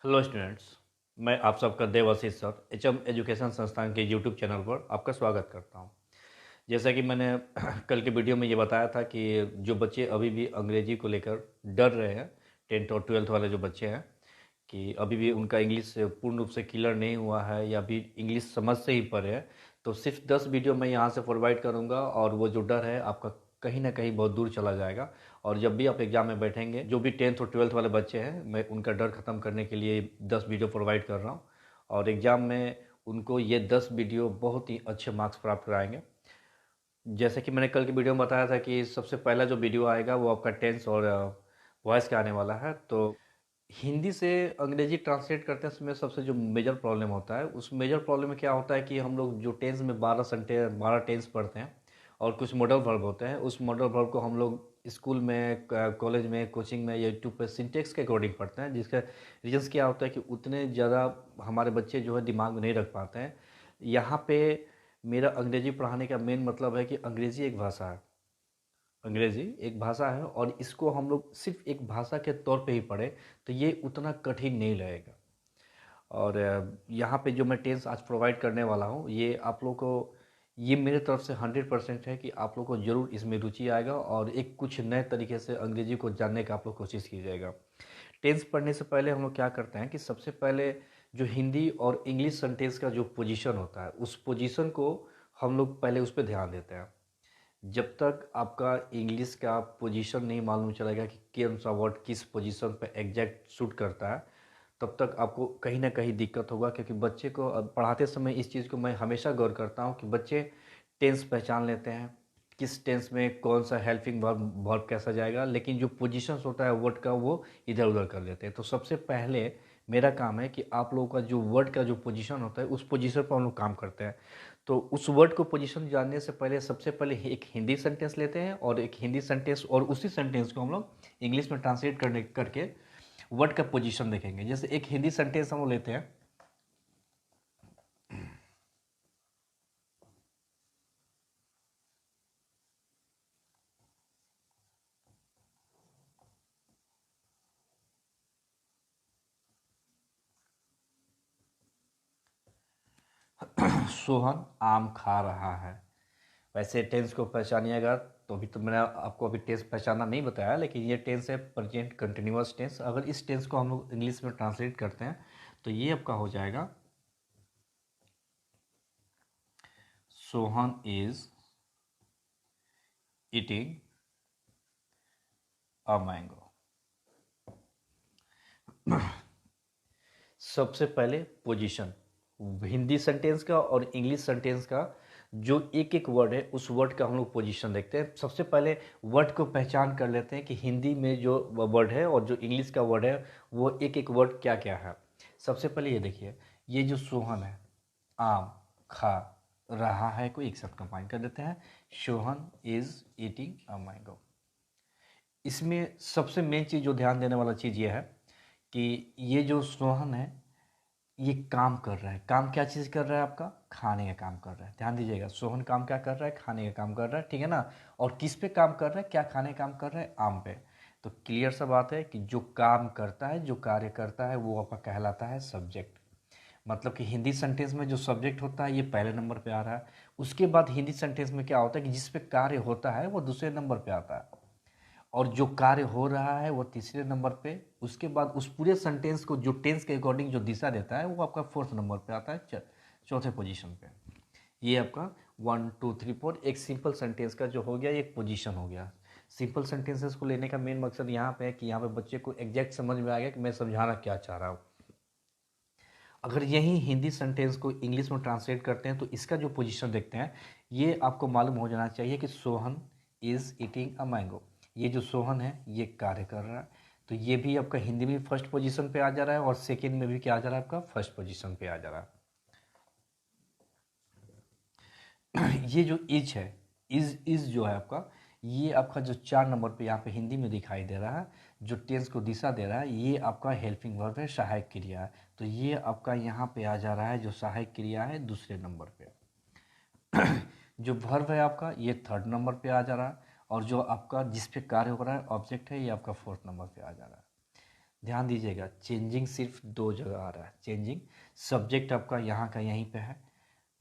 Hello students. मैं आप सबका देवाशीष सर एचएम एजुकेशन संस्थान के यूट्यूब चैनल पर आपका स्वागत करता हूं। जैसा कि मैंने कल के वीडियो में ये बताया था कि जो बच्चे अभी भी अंग्रेजी को लेकर डर रहे हैं, 10th और 12th वाले जो बच्चे हैं, कि अभी भी उनका इंग्लिश पूर्ण रूप से क्लियर नहीं हुआ है या अभी इंग्लिश समझ से ही परे है, तो सिर्फ 10 वीडियो मैं यहाँ से प्रोवाइड करूँगा और वो जो डर है आपका कहीं ना कहीं बहुत दूर चला जाएगा। और जब भी आप एग्ज़ाम में बैठेंगे, जो भी 10th और 12th वाले बच्चे हैं, मैं उनका डर ख़त्म करने के लिए 10 वीडियो प्रोवाइड कर रहा हूँ और एग्ज़ाम में उनको ये 10 वीडियो बहुत ही अच्छे मार्क्स प्राप्त कराएंगे। जैसे कि मैंने कल की वीडियो में बताया था कि सबसे पहला जो वीडियो आएगा वो आपका टेंस और वॉइस का आने वाला है। तो हिंदी से अंग्रेजी ट्रांसलेट करते समय सबसे जो मेजर प्रॉब्लम होता है, उस मेजर प्रॉब्लम में क्या होता है कि हम लोग जो टेंस में 12 टेंस पढ़ते हैं और कुछ मॉडल वर्ब होते हैं, उस मॉडल वर्ब को हम लोग स्कूल में, कॉलेज में, कोचिंग में या यूट्यूब पे सिंटेक्स के अकॉर्डिंग पढ़ते हैं, जिसका रीजन्स क्या होता है कि उतने ज़्यादा हमारे बच्चे जो है दिमाग में नहीं रख पाते हैं। यहाँ पे मेरा अंग्रेजी पढ़ाने का मेन मतलब है कि अंग्रेजी एक भाषा है। अंग्रेजी एक भाषा है और इसको हम लोग सिर्फ एक भाषा के तौर पे ही पढ़ें तो ये उतना कठिन नहीं लगेगा। और यहाँ पे जो मैं टेंस आज प्रोवाइड करने वाला हूँ, ये आप लोग को, ये मेरे तरफ से 100% है कि आप लोग को ज़रूर इसमें रुचि आएगा और एक कुछ नए तरीके से अंग्रेजी को जानने का आप लोग कोशिश कीजिएगा। टेंस पढ़ने से पहले हम लोग क्या करते हैं कि सबसे पहले जो हिंदी और इंग्लिश सेंटेंस का जो पोजीशन होता है, उस पोजीशन को हम लोग पहले उस पर ध्यान देते हैं। जब तक आपका इंग्लिश का पोजीशन नहीं मालूम चलेगा कि कौन सा वर्ड किस पोजीशन पे एग्जैक्ट सूट करता है, तब तक आपको कहीं ना कहीं दिक्कत होगा। क्योंकि बच्चे को अब पढ़ाते समय इस चीज़ को मैं हमेशा गौर करता हूँ कि बच्चे टेंस पहचान लेते हैं, किस टेंस में कौन सा हेल्पिंग वर्ब वर्ब कैसा जाएगा, लेकिन जो पोजीशंस होता है वर्ड का वो इधर उधर कर लेते हैं। तो सबसे पहले मेरा काम है कि आप लोगों का जो वर्ड का जो पोजीशन होता है, उस पोजीशन पर हम लोग काम करते हैं। तो उस वर्ड को पोजीशन जानने से पहले सबसे पहले एक हिंदी सेंटेंस लेते हैं और एक हिंदी सेंटेंस और उसी सेंटेंस को हम लोग इंग्लिश में ट्रांसलेट करने करके वर्ड का पोजीशन देखेंगे। जैसे एक हिंदी सेंटेंस हम लोग लेते हैं। सोहन आम खा रहा है। वैसे टेंस को पहचानिएगा, तो अभी तो मैंने आपको अभी टेंस पहचानना नहीं बताया, लेकिन ये टेंस है प्रेजेंट कंटिन्यूअस टेंस। अगर इस टेंस को हम लोग इंग्लिश में ट्रांसलेट करते हैं तो ये आपका हो जाएगा, Sohan is eating a mango. सबसे पहले पोजीशन हिंदी सेंटेंस का और इंग्लिश सेंटेंस का जो एक एक वर्ड है, उस वर्ड का हम लोग पोजीशन देखते हैं। सबसे पहले वर्ड को पहचान कर लेते हैं कि हिंदी में जो वर्ड है और जो इंग्लिश का वर्ड है, वो एक एक वर्ड क्या क्या है। सबसे पहले ये देखिए, ये जो सोहन है, आम खा रहा है को एक साथ कंबाइन कर देते हैं, Sohan is eating a mango. इसमें सबसे मेन चीज़ जो ध्यान देने वाला चीज़ ये है कि ये जो सोहन है, ये काम कर रहा है। काम क्या चीज़ कर रहा है? आपका खाने का काम कर रहा है। ध्यान दीजिएगा, सोहन काम क्या कर रहा है? खाने का काम कर रहा है, ठीक है ना। और किस पे काम कर रहा है? क्या खाने का काम कर रहा है? आम पे। तो क्लियर सा बात है कि जो काम करता है, जो कार्य करता है, वो आपका कहलाता है सब्जेक्ट। मतलब कि हिंदी सेंटेंस में जो सब्जेक्ट होता है ये पहले नंबर पे आ रहा है। उसके बाद हिंदी सेंटेंस में क्या होता है कि जिस पे कार्य होता है वो दूसरे नंबर पे आता है, और जो कार्य हो रहा है वो तीसरे नंबर पे। उसके बाद उस पूरे सेंटेंस को जो टेंस के अकॉर्डिंग जो दिशा देता है वो आपका फोर्थ नंबर पे आता है, चौथे पोजीशन पे। ये आपका 1 2 3 4 एक सिंपल सेंटेंस का जो हो गया, एक पोजीशन हो गया। सिंपल सेंटेंसेस को लेने का मेन मकसद यहाँ पे है कि यहाँ पे बच्चे को एग्जैक्ट समझ में आ गया कि मैं समझाना क्या चाह रहा हूँ। अगर यही हिंदी सेंटेंस को इंग्लिश में ट्रांसलेट करते हैं तो इसका जो पोजीशन देखते हैं, ये आपको मालूम हो जाना चाहिए कि Sohan is eating a mango. ये जो सोहन है ये कार्य कर रहा है, तो ये भी आपका हिंदी में फर्स्ट पोजीशन पे आ जा रहा है और सेकंड में भी क्या आ जा रहा है? आपका फर्स्ट पोजीशन पे आ जा रहा है। ये जो इज है, इज जो है आपका, ये आपका जो 4 नंबर पे यहाँ पे हिंदी में दिखाई दे रहा है, जो टेंस को दिशा दे रहा है, ये आपका हेल्पिंग वर्ब है, सहायक क्रिया है। तो ये आपका यहाँ पे आ जा रहा है, जो सहायक क्रिया है, दूसरे नंबर पे। जो वर्ब है आपका, ये थर्ड नंबर पे आ जा रहा है, और जो आपका जिस पे कार्य हो रहा है, ऑब्जेक्ट है, ये आपका फोर्थ नंबर पे आ जा रहा है। ध्यान दीजिएगा, चेंजिंग सिर्फ दो जगह आ रहा है। चेंजिंग, सब्जेक्ट आपका यहाँ का यहीं पे है,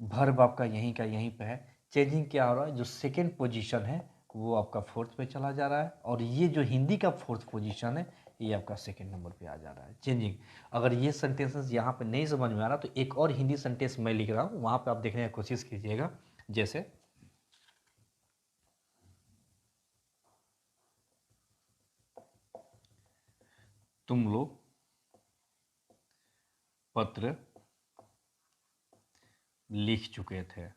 वर्ब आपका यहीं का यहीं पे है। चेंजिंग क्या हो रहा है, जो सेकेंड पोजीशन है वो आपका फोर्थ पे चला जा रहा है, और ये जो हिंदी का फोर्थ पोजीशन है ये आपका सेकेंड नंबर पे आ जा रहा है। चेंजिंग, अगर ये सेंटेंसेस यहाँ पे नहीं समझ में आ रहा तो एक और हिंदी सेंटेंस मैं लिख रहा हूँ, वहाँ पे आप देखने की कोशिश कीजिएगा। जैसे तुम लोग पत्र लिख चुके थे।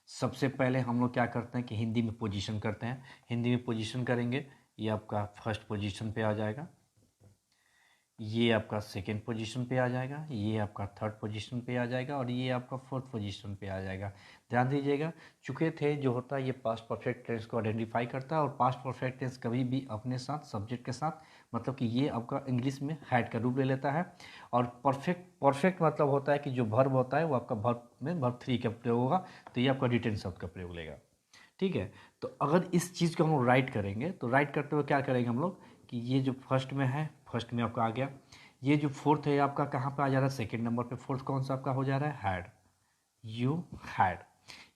सबसे पहले हम लोग क्या करते हैं कि हिंदी में पोजीशन करते हैं। हिंदी में पोजीशन करेंगे, ये आपका फर्स्ट पोजीशन पे आ जाएगा, ये आपका सेकेंड पोजीशन पे आ जाएगा, ये आपका थर्ड पोजीशन पे आ जाएगा, और ये आपका फोर्थ पोजीशन पे आ जाएगा। ध्यान दीजिएगा, चुके थे जो होता है ये पास्ट परफेक्ट टेंस को आइडेंटिफाई करता है, और पास्ट परफेक्ट टेंस कभी भी अपने साथ सब्जेक्ट के साथ, मतलब कि ये आपका इंग्लिश में हैड का रूप ले लेता है। और परफेक्ट, परफेक्ट मतलब होता है कि जो वर्ब होता है वो आपका वर्ब में वर्ब थ्री का प्रयोग होगा, तो ये आपका रिटेन शब्द का प्रयोग लेगा। ठीक है, तो अगर इस चीज़ को हम लोग राइट करेंगे तो राइट करते हुए क्या करेंगे हम लोग कि ये जो फर्स्ट में है, फर्स्ट में आपका आ गया, ये जो फोर्थ है आपका कहाँ पे आ जा रहा है, सेकेंड नंबर पे। फोर्थ कौन सा आपका हो जा रहा है, हैड, यू हैड।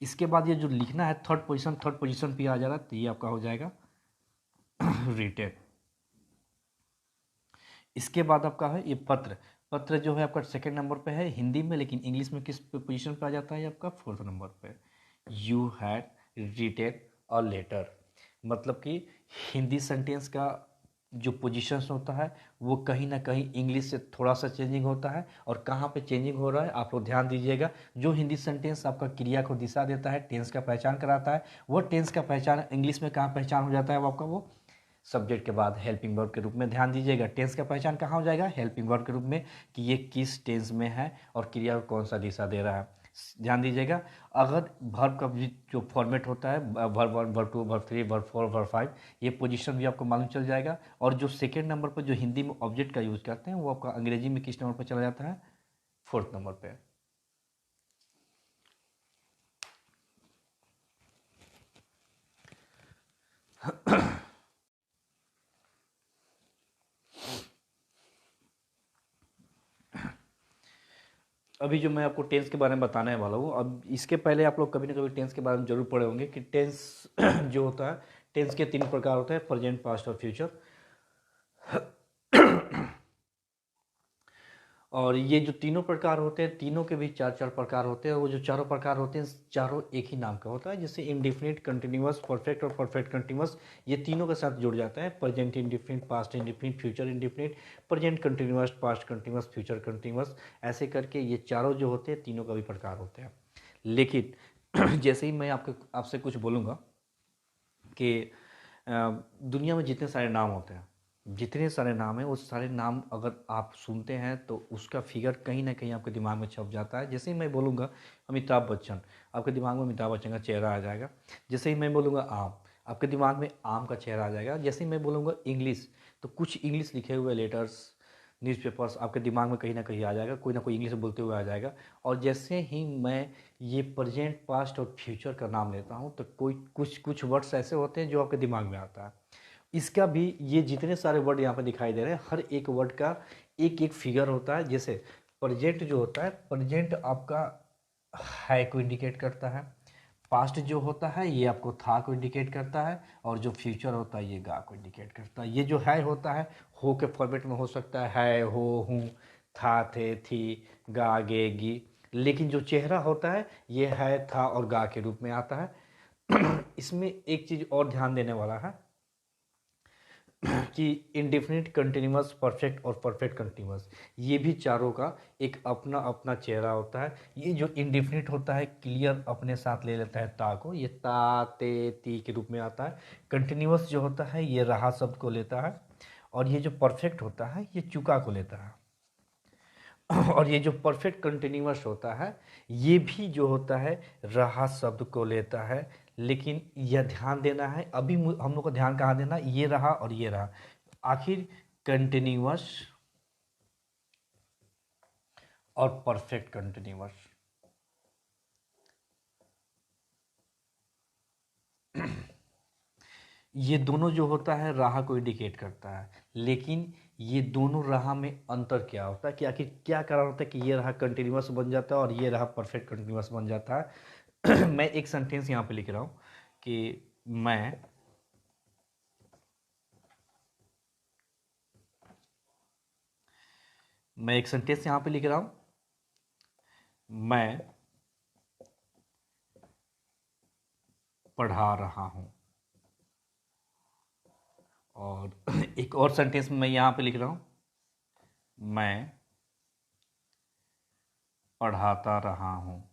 इसके बाद ये जो लिखना है थर्ड पोजीशन, थर्ड पोजीशन पे आ जा रहा है, तो ये आपका हो जाएगा रिटेन। इसके बाद आपका है ये पत्र, पत्र जो है आपका सेकेंड नंबर पे है हिंदी में, लेकिन इंग्लिश में किस पोजीशन पे आ जाता है आपका, फोर्थ नंबर पे। You had written a letter, मतलब कि हिंदी सेंटेंस का जो पोजीशंस होता है वो कहीं ना कहीं इंग्लिश से थोड़ा सा चेंजिंग होता है। और कहाँ पे चेंजिंग हो रहा है आप लोग ध्यान दीजिएगा, जो हिंदी सेंटेंस आपका क्रिया को दिशा देता है, टेंस का पहचान कराता है, वो टेंस का पहचान इंग्लिश में कहाँ पहचान हो जाता है वो आपका, वो सब्जेक्ट के बाद हेल्पिंग वर्ब के रूप में। ध्यान दीजिएगा, टेंस का पहचान कहाँ हो जाएगा, हेल्पिंग वर्ब के रूप में, कि ये किस टेंस में है और क्रिया को कौन सा दिशा दे रहा है। ध्यान दीजिएगा, अगर वर्ब का भी जो फॉर्मेट होता है, verb one, verb two, verb three, verb four, verb five, ये पोजीशन भी आपको मालूम चल जाएगा। और जो सेकेंड नंबर पर जो हिंदी में ऑब्जेक्ट का यूज करते हैं वो आपका अंग्रेजी में किस नंबर पर चला जाता है, फोर्थ नंबर पे। अभी जो मैं आपको टेंस के बारे में बताने वाला हूँ, अब इसके पहले आप लोग कभी ना कभी टेंस के बारे में जरूर पढ़े होंगे कि टेंस जो होता है, टेंस के तीन प्रकार होते हैं, प्रेजेंट, पास्ट और फ्यूचर। और ये जो तीनों प्रकार होते हैं, तीनों के भी चार चार प्रकार होते हैं। वो जो चारों प्रकार होते हैं चारों एक ही नाम का होता है, जैसे इंडिफिनिट, कंटिन्यूअस, परफेक्ट और परफेक्ट कंटिन्यूअस, ये तीनों के साथ जुड़ जाता है। Present indefinite, past indefinite, future indefinite, present continuous, past continuous, future continuous, ऐसे करके ये चारों जो होते हैं तीनों का भी प्रकार होते हैं। लेकिन जैसे ही मैं आपसे कुछ बोलूँगा कि दुनिया में जितने सारे नाम होते हैं, जितने सारे नाम हैं, वो सारे नाम अगर आप सुनते हैं तो उसका फिगर कहीं ना कहीं आपके दिमाग में छप जाता है। जैसे ही मैं बोलूँगा अमिताभ बच्चन, आपके दिमाग में अमिताभ बच्चन का चेहरा आ जाएगा। जैसे ही मैं बोलूँगा आम, आपके दिमाग में आम का चेहरा आ जाएगा। जैसे ही मैं बोलूँगा इंग्लिश, तो कुछ इंग्लिश लिखे हुए लेटर्स, न्यूज़पेपर्स आपके दिमाग में कहीं ना कहीं आ जाएगा, कोई ना कोई इंग्लिश बोलते हुए आ जाएगा। और जैसे ही मैं ये प्रेजेंट, पास्ट और फ्यूचर का नाम लेता हूँ तो कोई कुछ कुछ वर्ड्स ऐसे होते हैं जो आपके दिमाग में आता है। इसका भी, ये जितने सारे वर्ड यहाँ पे दिखाई दे रहे हैं, हर एक वर्ड का एक एक फिगर होता है। जैसे प्रेजेंट जो होता है, प्रेजेंट आपका है को इंडिकेट करता है, पास्ट जो होता है ये आपको था को इंडिकेट करता है, और जो फ्यूचर होता है ये गा को इंडिकेट करता है। ये जो है होता है हो के फॉर्मेट में हो सकता है, हो, हूँ, था, थे, थी, गा, गे, गी। लेकिन जो चेहरा होता है ये है, था और गा के रूप में आता है। इसमें एक चीज़ और ध्यान देने वाला है कि इंडेफिनिट, कंटिन्यूअस, परफेक्ट और परफेक्ट कंटिन्यूअस, ये भी चारों का एक अपना अपना चेहरा होता है। ये जो इंडेफिनिट होता है क्लियर अपने साथ ले लेता है ता को, ये ता, ते, ती के रूप में आता है। कंटिन्यूअस जो होता है ये रहा शब्द को लेता है, और ये जो परफेक्ट होता है ये चुका को लेता है। और ये जो परफेक्ट कंटिन्यूअस होता है ये भी जो होता है रहा शब्द को लेता है। लेकिन यह ध्यान देना है, अभी हम लोग को ध्यान कहाँ देना, ये रहा और ये रहा। आखिर कंटिन्यूअस और परफेक्ट कंटिन्यूअस, ये दोनों जो होता है राह को इंडिकेट करता है, लेकिन ये दोनों राह में अंतर क्या होता है, कि आखिर क्या कारण होता है कि ये राह कंटिन्यूअस बन जाता है और ये राह परफेक्ट कंटिन्यूअस बन जाता है। मैं एक सेंटेंस यहाँ पे लिख रहा हूँ कि मैं एक सेंटेंस यहाँ पे लिख रहा हूँ, मैं पढ़ा रहा हूँ। और एक और सेंटेंस मैं यहाँ पे लिख रहा हूँ, मैं पढ़ाता रहा हूँ।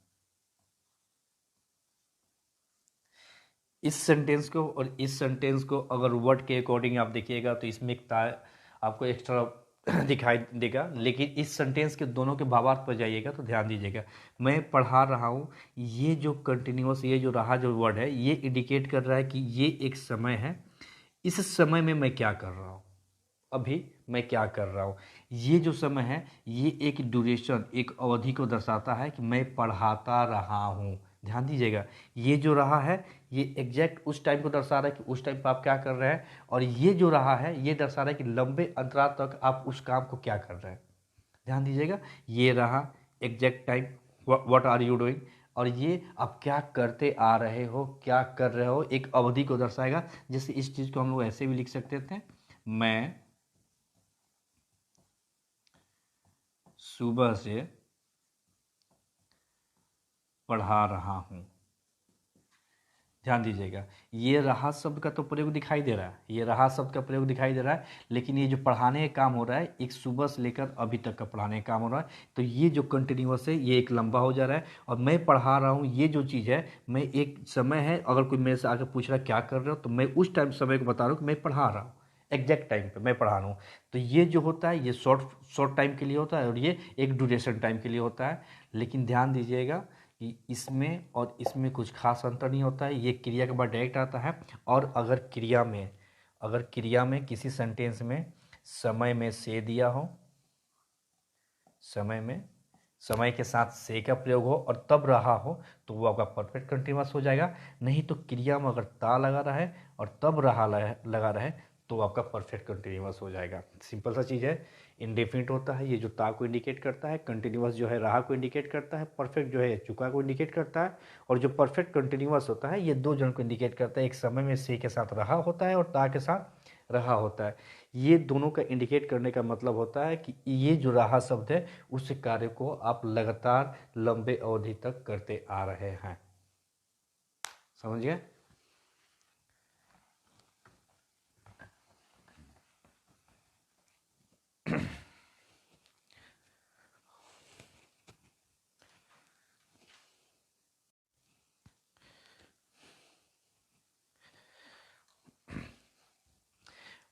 इस सेंटेंस को और इस सेंटेंस को अगर वर्ड के अकॉर्डिंग आप देखिएगा तो इसमें एक आपको एक्स्ट्रा दिखाई देगा, लेकिन इस सेंटेंस के दोनों के भावार्थ पर जाइएगा तो ध्यान दीजिएगा। मैं पढ़ा रहा हूँ, ये जो कंटिन्यूअस, ये जो रहा जो वर्ड है, ये इंडिकेट कर रहा है कि ये एक समय है। इस समय में मैं क्या कर रहा हूँ, अभी मैं क्या कर रहा हूँ। ये जो समय है ये एक ड्यूरेशन, एक अवधि को दर्शाता है कि मैं पढ़ाता रहा हूँ। ध्यान दीजिएगा, ये जो रहा है ये एग्जैक्ट उस टाइम को दर्शा रहा है कि उस टाइम पर आप क्या कर रहे हैं, और ये जो रहा है ये दर्शा रहा है कि लंबे अंतराल तक आप उस काम को क्या कर रहे हैं। ध्यान दीजिएगा, ये रहा exact time, what are you doing, और ये आप क्या करते आ रहे हो, क्या कर रहे हो, एक अवधि को दर्शाएगा। जैसे इस चीज़ को हम लोग ऐसे भी लिख सकते थे, मैं सुबह से पढ़ा रहा हूँ। ध्यान दीजिएगा, ये रहा शब्द का तो प्रयोग दिखाई दे रहा है, ये रहा शब्द का प्रयोग दिखाई दे रहा है, लेकिन ये जो पढ़ाने का काम हो रहा है एक सुबह से लेकर अभी तक का पढ़ाने का काम हो रहा है। तो ये जो कंटिन्यूअस है ये एक लंबा हो जा रहा है, और मैं पढ़ा रहा हूँ ये जो चीज़ है, मैं एक समय है, अगर कोई मेरे से आकर पूछ रहा है क्या कर रहे हो, तो मैं उस टाइम समय को बता रहा हूँ कि मैं पढ़ा रहा हूँ, एग्जैक्ट टाइम पे मैं पढ़ा रहा हूँ। तो ये जो होता है ये शॉर्ट शॉर्ट टाइम के लिए होता है, और ये एक ड्यूरेशन टाइम के लिए होता है। लेकिन ध्यान दीजिएगा कि इसमें और इसमें कुछ खास अंतर नहीं होता है, ये क्रिया के बाद डायरेक्ट आता है। और अगर क्रिया में किसी सेंटेंस में समय में से दिया हो, समय में समय के साथ से का प्रयोग हो और तब रहा हो, तो वो आपका परफेक्ट कंटिन्यूअस हो जाएगा। नहीं तो क्रिया में अगर ता लगा रहा है और तब रहा लगा रहा है तो आपका परफेक्ट कंटिन्यूअस हो जाएगा। सिंपल सा चीज़ है। इंडेफिनिट होता है ये जो ता को इंडिकेट करता है, कंटिन्यूअस जो है रहा को इंडिकेट करता है, परफेक्ट जो है चुका को इंडिकेट करता है, और जो परफेक्ट कंटिन्यूअस होता है ये दो जन को इंडिकेट करता है, एक समय में से के साथ रहा होता है और ता के साथ रहा होता है। ये दोनों का इंडिकेट करने का मतलब होता है कि ये जो रहा शब्द है उस कार्य को आप लगातार लंबे अवधि तक करते आ रहे हैं। समझ गए?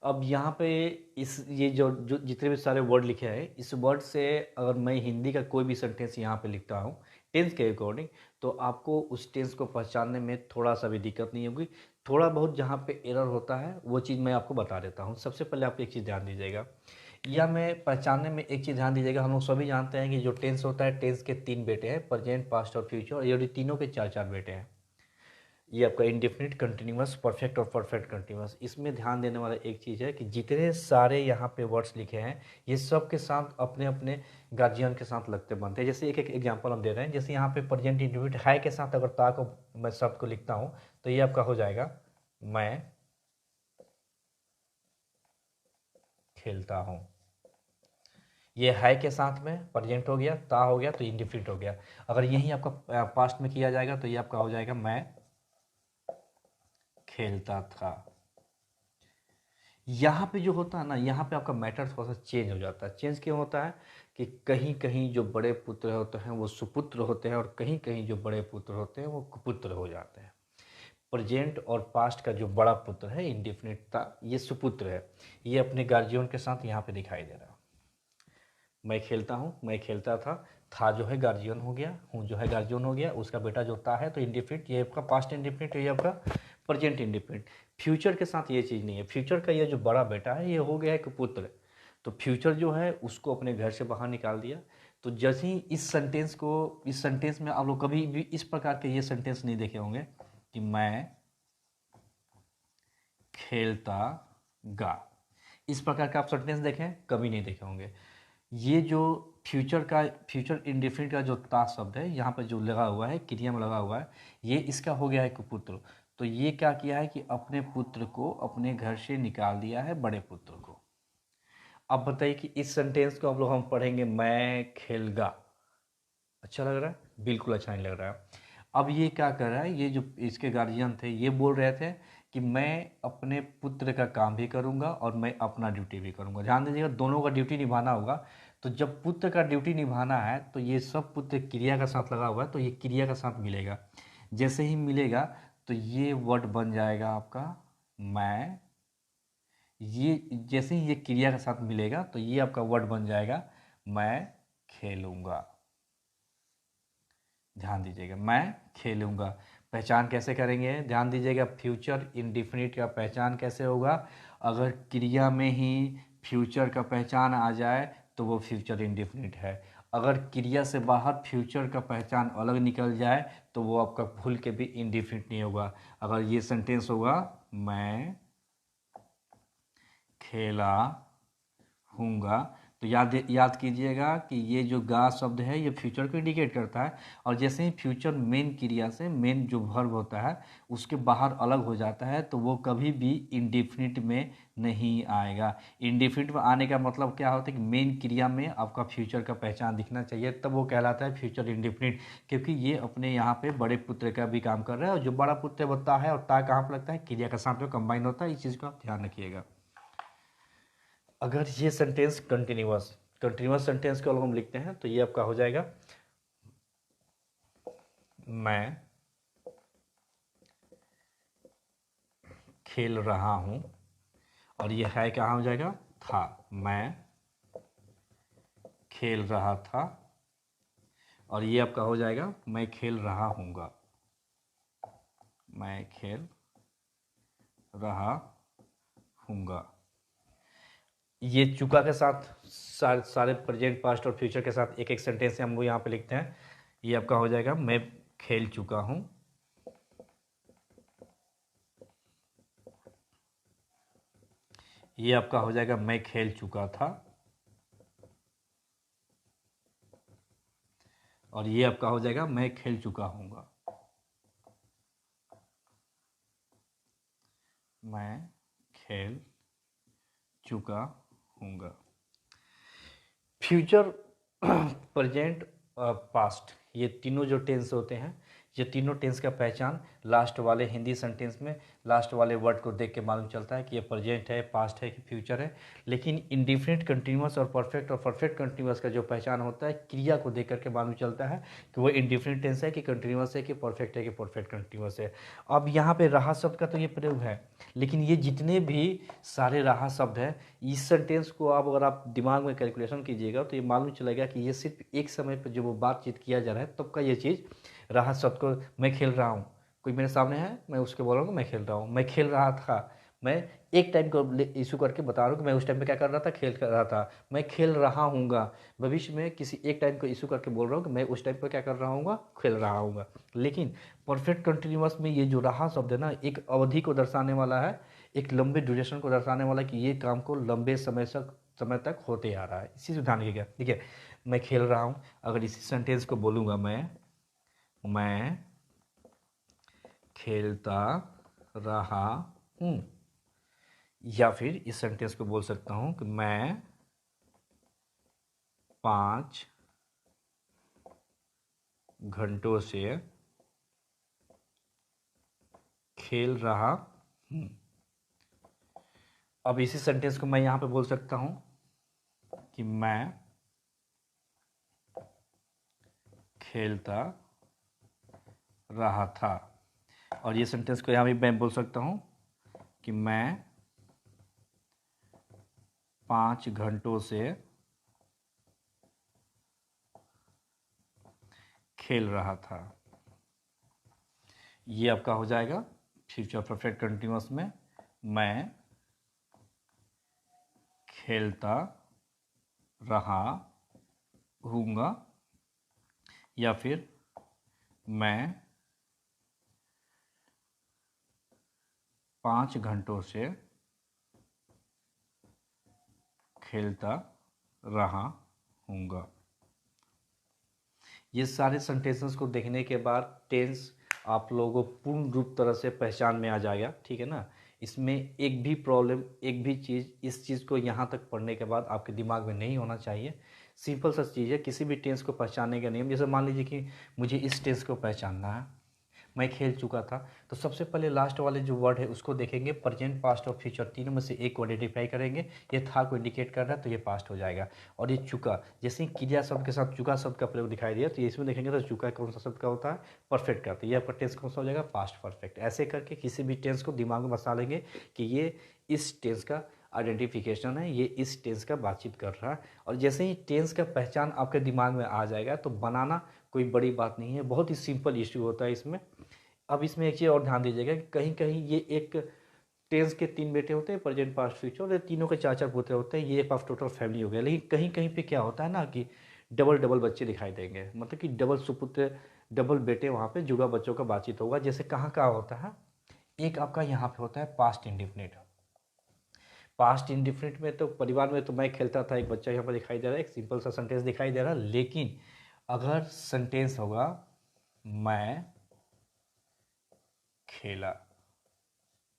अब यहाँ पे इस ये जो जो जितने भी सारे वर्ड लिखे हैं, इस वर्ड से अगर मैं हिंदी का कोई भी सेंटेंस यहाँ पे लिखता हूँ टेंस के अकॉर्डिंग, तो आपको उस टेंस को पहचानने में थोड़ा सा भी दिक्कत नहीं होगी। थोड़ा बहुत जहाँ पे एरर होता है वो चीज़ मैं आपको बता देता हूँ। सबसे पहले आप एक चीज़ ध्यान दीजिएगा, या मैं पहचानने में एक चीज़ ध्यान दीजिएगा। हम लोग सभी जानते हैं कि जो टेंस होता है, टेंस के तीन बेटे हैं, प्रेजेंट, पास्ट और फ्यूचर, और ये तीनों के चार चार बेटे हैं। ये आपका इंडेफिनिट, कंटिन्यूअस, परफेक्ट और परफेक्ट कंटिन्यूअस। इसमें ध्यान देने वाला एक चीज़ है कि जितने सारे यहाँ पे वर्ड्स लिखे हैं ये सब के साथ अपने अपने गार्जियन के साथ लगते बनते हैं। जैसे एक एक एग्जांपल हम दे रहे हैं, जैसे यहाँ पे प्रेजेंट इंडेफिनिट है के साथ अगर ता को मैं शब्द को लिखता हूँ तो ये आपका हो जाएगा मैं खेलता हूँ। ये है के साथ में प्रेजेंट हो गया, ता हो गया तो इंडेफिनिट हो गया। अगर यही आपका पास्ट में किया जाएगा तो ये आपका हो जाएगा मैं खेलता था। यहाँ पे जो होता है ना, यहाँ पे आपका मैटर थोड़ा सा चेंज हो जाता है। चेंज क्यों होता है कि कहीं कहीं जो बड़े पुत्र होते हैं वो सुपुत्र होते हैं, और कहीं कहीं जो बड़े पुत्र होते हैं वो कुपुत्र हो जाते हैं। प्रेजेंट और पास्ट का जो बड़ा पुत्र है इंडेफिनिट था, ये सुपुत्र है, ये अपने गार्जियन के साथ यहाँ पे दिखाई दे रहा है। मैं खेलता हूँ, मैं खेलता था जो है गार्जियन हो गया, हूँ जो है गार्जियन हो गया, उसका बेटा जो था है तो इंडेफिनिट, ये आपका पास्ट इंडेफिनिट, ये आपका प्रेजेंट इंडेफिनिट। फ्यूचर के साथ ये चीज़ नहीं है। फ्यूचर का ये जो बड़ा बेटा है ये हो गया एक पुत्र, तो फ्यूचर जो है उसको अपने घर से बाहर निकाल दिया। तो जैसे ही इस सेंटेंस में आप लोग कभी भी इस प्रकार के ये सेंटेंस नहीं देखे होंगे कि मैं खेलता गा। इस प्रकार का आप सेंटेंस देखें, कभी नहीं देखे होंगे। ये जो फ्यूचर इंडेफिनिट का जो ता शब्द है यहाँ पर जो लगा हुआ है, क्रिया में लगा हुआ है, ये इसका हो गया है कुपुत्र। तो ये क्या किया है कि अपने पुत्र को अपने घर से निकाल दिया है, बड़े पुत्र को। अब बताइए कि इस सेंटेंस को हम पढ़ेंगे, मैं खेलगा। अच्छा लग रहा है? बिल्कुल अच्छा नहीं लग रहा है। अब ये क्या कर रहा है, ये जो इसके गार्जियन थे ये बोल रहे थे कि मैं अपने पुत्र का काम भी करूंगा और मैं अपना ड्यूटी भी करूंगा। ध्यान दीजिएगा, दोनों का ड्यूटी निभाना होगा। तो जब पुत्र का ड्यूटी निभाना है तो ये सब पुत्र क्रिया का साथ लगा हुआ है, तो ये क्रिया का साथ मिलेगा। जैसे ही मिलेगा तो ये वर्ड बन जाएगा आपका मैं। ये जैसे ही ये क्रिया के साथ मिलेगा तो ये आपका वर्ड बन जाएगा मैं खेलूंगा। ध्यान दीजिएगा, मैं खेलूंगा। पहचान कैसे करेंगे? ध्यान दीजिएगा, फ्यूचर इंडिफिनिट का पहचान कैसे होगा? अगर क्रिया में ही फ्यूचर का पहचान आ जाए तो वो फ्यूचर इंडिफिनिट है। अगर क्रिया से बाहर फ्यूचर का पहचान अलग निकल जाए तो वो आपका भूल के भी इंडिफिनिट नहीं होगा। अगर ये सेंटेंस होगा, मैं खेला हूँगा, तो याद कीजिएगा कि ये जो गा शब्द है ये फ्यूचर को इंडिकेट करता है। और जैसे ही फ्यूचर मेन क्रिया से, मेन जो वर्ब होता है उसके बाहर अलग हो जाता है तो वो कभी भी इंडेफिनिट में नहीं आएगा। इंडेफिनिट में आने का मतलब क्या होता है कि मेन क्रिया में आपका फ्यूचर का पहचान दिखना चाहिए, तब वो कहलाता है फ्यूचर इंडेफिनिट। क्योंकि ये अपने यहाँ पे बड़े पुत्र का भी काम कर रहा है, और जो बड़ा पुत्र होता है और ता कहाँ पर लगता है, क्रिया का साथ में कंबाइन होता है। इस चीज़ को आप ध्यान रखिएगा। अगर ये सेंटेंस कंटिन्यूअस सेंटेंस को अगर हम लिखते हैं तो ये आपका हो जाएगा, मैं खेल रहा हूं। और ये है कहाँ हो जाएगा, था। मैं खेल रहा था। और ये आपका हो जाएगा, मैं खेल रहा हूँगा। मैं खेल रहा हूँगा। ये चुका के साथ सारे प्रेजेंट, पास्ट और फ्यूचर के साथ एक एक सेंटेंस हम वो यहाँ पे लिखते हैं। ये आपका हो जाएगा, मैं खेल चुका हूँ। ये आपका हो जाएगा, मैं खेल चुका था। और ये आपका हो जाएगा, मैं खेल चुका हूँगा। मैं खेल चुका हूँगा। फ्यूचर, प्रेजेंट और पास्ट, ये तीनों जो टेंस होते हैं, ये तीनों टेंस का पहचान लास्ट वाले हिंदी सेंटेंस में लास्ट वाले वर्ड को देख के मालूम चलता है कि ये प्रेजेंट है, पास्ट है कि फ्यूचर है। लेकिन इंडिफिनिट कंटिन्यूअस और परफेक्ट कंटिन्यूअस का जो पहचान होता है क्रिया को देख करके मालूम चलता है कि वो इंडिफिनिट टेंस है कि कंटिन्यूअस है कि परफेक्ट कंटिन्यूअस है। अब यहाँ पे रहा शब्द का तो ये प्रयोग है, लेकिन ये जितने भी सारे रहा शब्द हैं, इस सेंटेंस को आप अगर आप दिमाग में कैलकुलेशन कीजिएगा तो ये मालूम चलेगा कि ये सिर्फ एक समय पर जब वो बातचीत किया जा रहा है तब का ये चीज़ रहा शब्द को। मैं खेल रहा हूँ, कोई मेरे सामने है, मैं उसके बोल रहा हूँ मैं खेल रहा हूँ। मैं खेल रहा था, मैं एक टाइम को इशू करके बता रहा हूँ कि मैं उस टाइम पे क्या कर रहा था, खेल कर रहा था। मैं खेल रहा हूँगा, भविष्य में किसी एक टाइम को इशू करके बोल रहा हूँ कि मैं उस टाइम पर क्या कर रहा हूँगा, खेल रहा हूँगा। लेकिन परफेक्ट कंटिन्यूअस में ये जो रहा शब्द है ना, एक अवधि को दर्शाने वाला है, एक लंबे ड्यूरेशन को दर्शाने वाला है कि ये काम को लंबे समय तक होते आ रहा है। इसी से ध्यान रखिएगा। ठीक है, मैं खेल रहा हूँ, अगर इसी सेंटेंस को बोलूँगा मैं खेलता रहा हूँ, या फिर इस सेंटेंस को बोल सकता हूँ कि मैं 5 घंटों से खेल रहा हूँ। अब इसी सेंटेंस को मैं यहाँ पे बोल सकता हूँ कि मैं खेलता रहा था। और ये सेंटेंस को यहाँ भी मैं बोल सकता हूँ कि मैं 5 घंटों से खेल रहा था। ये आपका हो जाएगा फ्यूचर परफेक्ट कंटिन्यूअस में, मैं खेलता रहा हूँगा, या फिर मैं 5 घंटों से खेलता रहा हूँगा। ये सारे सेंटेंसेस को देखने के बाद टेंस आप लोगों को पूर्ण रूप तरह से पहचान में आ जाएगा, ठीक है ना। इसमें एक भी प्रॉब्लम, एक भी चीज़, इस चीज़ को यहाँ तक पढ़ने के बाद आपके दिमाग में नहीं होना चाहिए। सिंपल सा चीज़ है, किसी भी टेंस को पहचानने का नियम। जैसे मान लीजिए कि मुझे इस टेंस को पहचानना है, मैं खेल चुका था, तो सबसे पहले लास्ट वाले जो वर्ड है उसको देखेंगे, प्रेजेंट, पास्ट और फ्यूचर तीनों में से एक को आइडेंटिफाई करेंगे। ये था को इंडिकेट कर रहा है तो ये पास्ट हो जाएगा। और ये चुका, जैसे ही क्रिया शब्द के साथ चुका शब्द का प्रयोग दिखाई दिया तो ये इसमें देखेंगे तो चुका कौन सा शब्द का होता है, परफेक्ट का, तो ये आपका टेंस कौन सा हो जाएगा, पास्ट परफेक्ट। ऐसे करके किसी भी टेंस को दिमाग में बसा लेंगे कि ये इस टेंस का आइडेंटिफिकेशन है, ये इस टेंस का बातचीत कर रहा है। और जैसे ही टेंस का पहचान आपके दिमाग में आ जाएगा तो बनाना कोई बड़ी बात नहीं है, बहुत ही सिंपल इश्यू होता है इसमें। अब इसमें एक चीज़ और ध्यान दीजिएगा कि कहीं कहीं ये एक टेंस के 3 बेटे होते हैं, प्रेजेंट, पास्ट, फ्यूचर, और ये तीनों के 4-4 पोते होते हैं, ये एक ऑफ टोटल फैमिली हो गया। लेकिन कहीं कहीं पे क्या होता है ना कि डबल डबल बच्चे दिखाई देंगे, मतलब कि डबल सुपुत्र, डबल बेटे, वहाँ पे जुड़वा बच्चों का बातचीत होगा। जैसे कहाँ कहाँ होता है, एक आपका यहाँ पे होता है पास्ट इंडिफिनिट। पास्ट इंडिफिनिट में तो परिवार में तो मैं खेलता था, एक बच्चा यहाँ पर दिखाई दे रहा है, एक सिंपल सा सेंटेंस दिखाई दे रहा है। लेकिन अगर सेंटेंस होगा मैं खेला,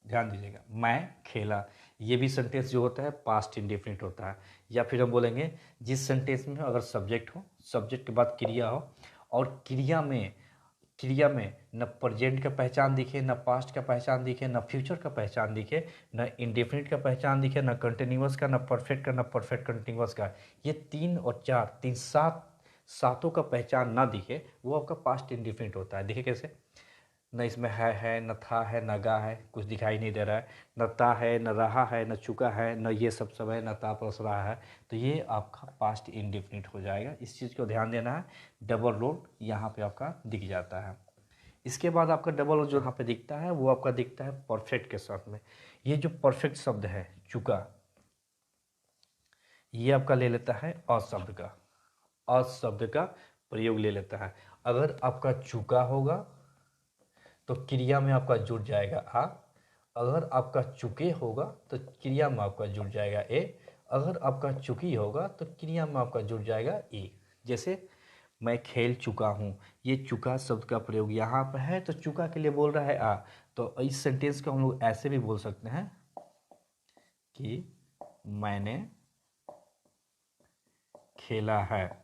ध्यान दीजिएगा, मैं खेला, ये भी सेंटेंस जो होता है पास्ट इंडेफिनिट होता है। या फिर हम बोलेंगे जिस सेंटेंस में अगर सब्जेक्ट हो, सब्जेक्ट के बाद क्रिया हो, और क्रिया में न प्रेजेंट का पहचान दिखे, न पास्ट का पहचान दिखे, न फ्यूचर का पहचान दिखे, न इंडेफिनिट का पहचान दिखे, न कंटिन्यूअस का, न परफेक्ट का, न परफेक्ट कंटिन्यूअस का, ये 3 और 4, 3 7 सातों का पहचान ना दिखे, वो आपका पास्ट इंडेफिनिट होता है। देखिए कैसे, न इसमें है, न था है, न गा है, कुछ दिखाई नहीं दे रहा है, न ता है, न रहा है, न चुका है, न ये सब है, न ता प्लस रहा है, तो ये आपका पास्ट इंडेफिनिट हो जाएगा। इस चीज़ को ध्यान देना है। डबल रोल यहाँ पे आपका दिख जाता है। इसके बाद आपका डबल रोल जो यहाँ पे दिखता है वो आपका दिखता है परफेक्ट के साथ में। ये जो परफेक्ट शब्द है चुका, ये आपका ले लेता है अशब्द का, अशब्द का प्रयोग ले लेता है। अगर आपका चुका होगा तो क्रिया में आपका जुड़ जाएगा आ, अगर आपका चुके होगा तो क्रिया में आपका जुड़ जाएगा ए, अगर आपका चुकी होगा तो क्रिया में आपका जुड़ जाएगा ए। जैसे मैं खेल चुका हूँ, ये चुका शब्द का प्रयोग यहाँ पर है तो चुका के लिए बोल रहा है आ, तो इस सेंटेंस को हम लोग ऐसे भी बोल सकते हैं कि मैंने खेला है।